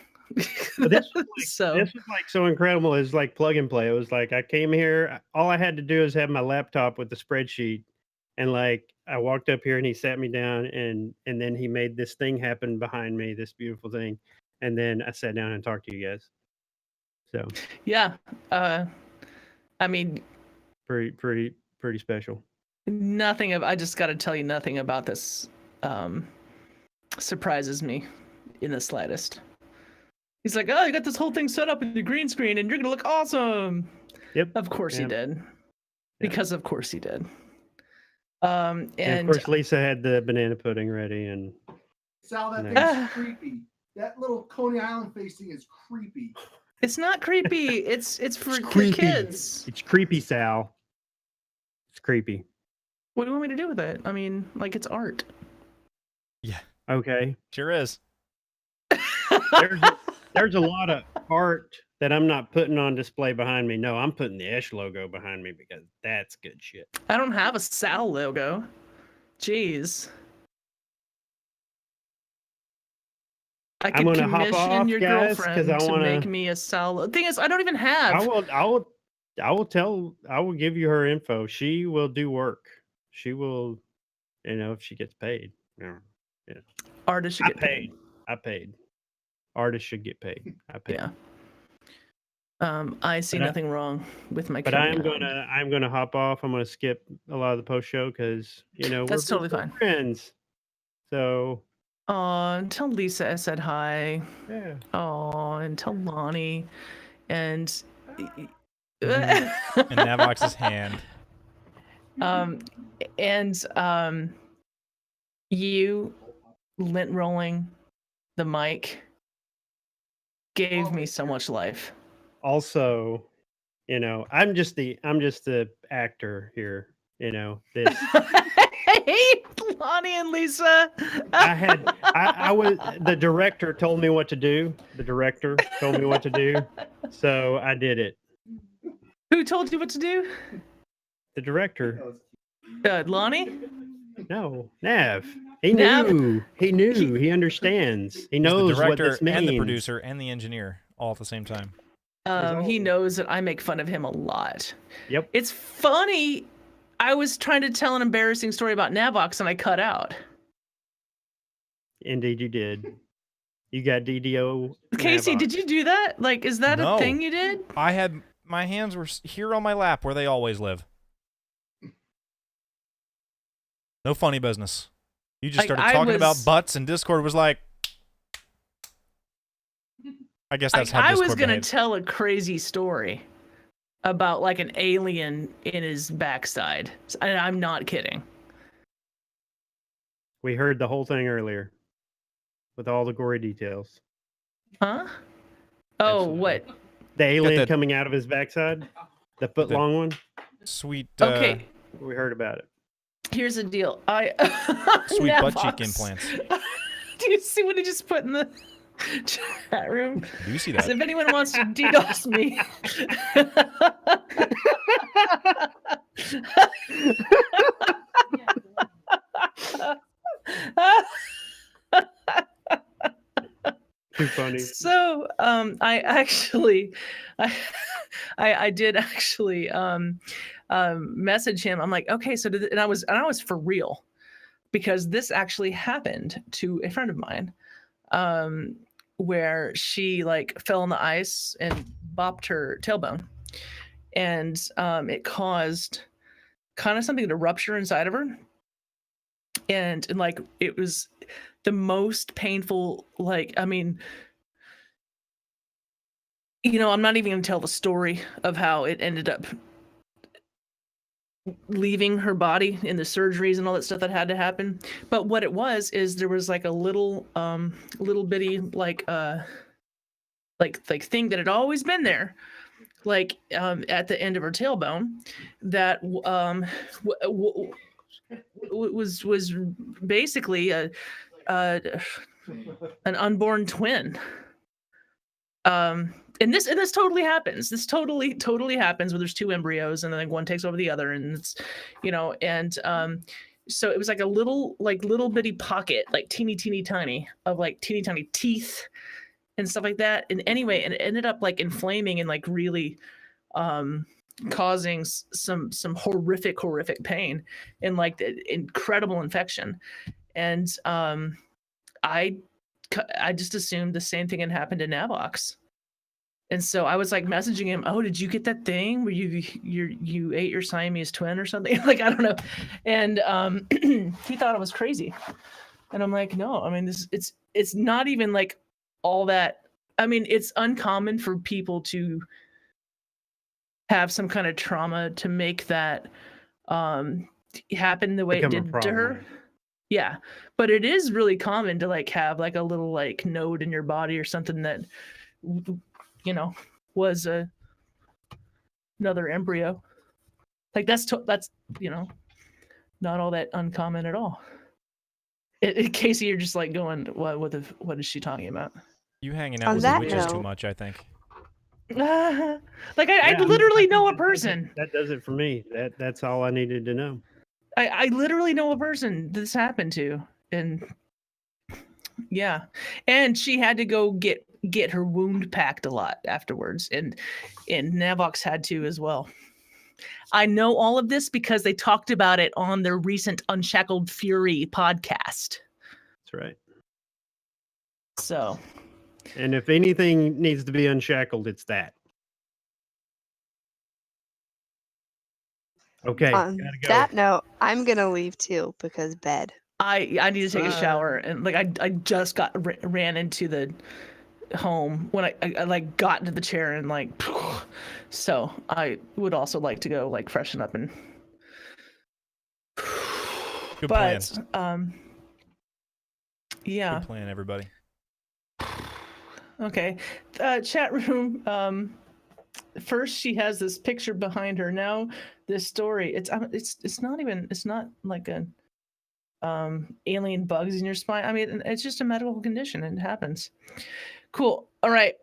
But this was like,
So
this was like so incredible. It's like plug and play. It was like I came here. All I had to do is have my laptop with the spreadsheet, and like I walked up here and he sat me down, and then he made this thing happen behind me, this beautiful thing, and then I sat down and talked to you guys. So
yeah, I mean,
pretty special.
I just got to tell you, nothing about this surprises me in the slightest. He's like, oh, you got this whole thing set up with the green screen and you're gonna look awesome.
Yep.
Of course he
Yep.
did. Because of course he did. And
of course Lisa had the banana pudding ready, and
Sal, that
Nice.
thing's creepy. That little Coney Island facing is creepy.
it's not creepy. It's for
It's creepy.
kids.
It's creepy, Sal. It's creepy.
What do you want me to do with it? I mean, like, it's art.
Okay.
Sure is.
There's a lot of art that I'm not putting on display behind me. No, I'm putting the Esh logo behind me because that's good shit.
I don't have a Sal logo. Jeez. I
I'm
could
gonna hop
commission
off,
your
guys,
girlfriend
'cause I
to
wanna-
make me a Sal. Thing is, I don't even have.
I will give you her info. She will do work. She will, if she gets paid. Yeah.
Artists should
I
get paid.
paid. Artists should get paid. I paid.
Yeah. I see
But I-
nothing wrong with my.
But
Coney
I'm
Island.
gonna hop off. I'm gonna skip a lot of the post show because
That's totally fine.
friends. So
Aw, and tell Lisa I said hi.
yeah.
Oh, and tell Lonnie, and
In Navox's hand.
you lint rolling the mic gave me so much life.
Also, I'm just the actor here. This
Hey, Lonnie and Lisa.
I was the director told me what to do. The director told me what to do, so I did it.
Who told you what to do?
The director.
Lonnie?
No, Nav. He
Nav-
knew. He knew. He understands. He
He's
knows
the director
what this means.
and the producer and the engineer all at the same time.
He knows that I make fun of him a lot.
Yep.
It's funny. I was trying to tell an embarrassing story about Navox and I cut out.
Indeed, you did. You got DDO.
Casey, did you do that? Like, is that
No.
a thing you did?
I had my hands were here on my lap where they always live. No funny business. You just
Like,
started
I
talking about
was-
butts, and Discord was like, I guess that's how
I
Discord
was gonna
behaves.
tell a crazy story about like an alien in his backside. And I'm not kidding.
We heard the whole thing earlier, with all the gory details.
Huh? Oh,
Absolutely.
what?
The alien
that-
coming out of his backside, the foot long one.
Sweet,
Okay,
We heard about it.
here's the deal.
sweet butt cheek
Navox.
implants.
Do you see what he just put in the chat room?
Do you see
So
that?
if anyone wants to DDoS me.
Too funny.
So I did actually message him. I'm like, okay, so and I was for real, because this actually happened to a friend of mine. where she like fell on the ice and bopped her tailbone, and it caused kind of something to rupture inside of her, and like it was the most painful. Like, I mean, you know, I'm not even gonna tell the story of how it ended up leaving her body in the surgeries and all that stuff that had to happen. But what it was is there was like a little bitty like thing that had always been there, like at the end of her tailbone, that was basically an unborn twin. And this totally happens. This totally happens where there's two embryos and then like one takes over the other, and it's, you know, and so it was like a little bitty pocket, like teeny tiny of like teeny tiny teeth and stuff like that. And anyway, and it ended up like inflaming and like really causing some horrific pain and like the incredible infection. And I just assumed the same thing had happened to Navox. And so I was like messaging him, "Oh, did you get that thing where you ate your Siamese twin or something?" Like, I don't know. And he thought I was crazy. And I'm like, "No, I mean, it's not even like all that. I mean, it's uncommon for people to have some kind of trauma to make that happen the way it did to her. Yeah, but it is really common to like have like a little like node in your body or something that, you know, was another embryo. Like that's you know, not all that uncommon at all. In Casey, you're just like going, what is she talking about?
You hanging out with the witches too much, I think.
Like I literally know a person.
That does it for me. That's all I needed to know.
I literally know a person this happened to, and yeah, and she had to go get her wound packed a lot afterwards, and Navox had to as well. I know all of this because they talked about it on their recent Unshackled Fury podcast.
That's right.
So,
and if anything needs to be unshackled, it's that. Okay.
On that note, I'm gonna leave too because bed.
I need to take a shower, and like I just ran into the home when I like got into the chair and like, so I would also like to go like freshen up and.
Good plan.
Yeah.
Good plan, everybody.
Okay, chat room. First, she has this picture behind her. Now, this story. It's not like an alien bugs in your spine. I mean, it's just a medical condition, and it happens. Cool. All right.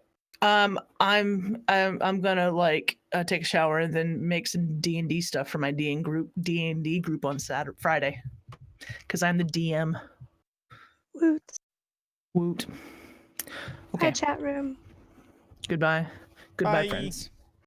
I'm gonna like take a shower and then make some D&D stuff for my D&D group on Friday, because I'm the DM. Woot. Okay.
Hi, chat room.
Goodbye. Goodbye,
Bye.
friends.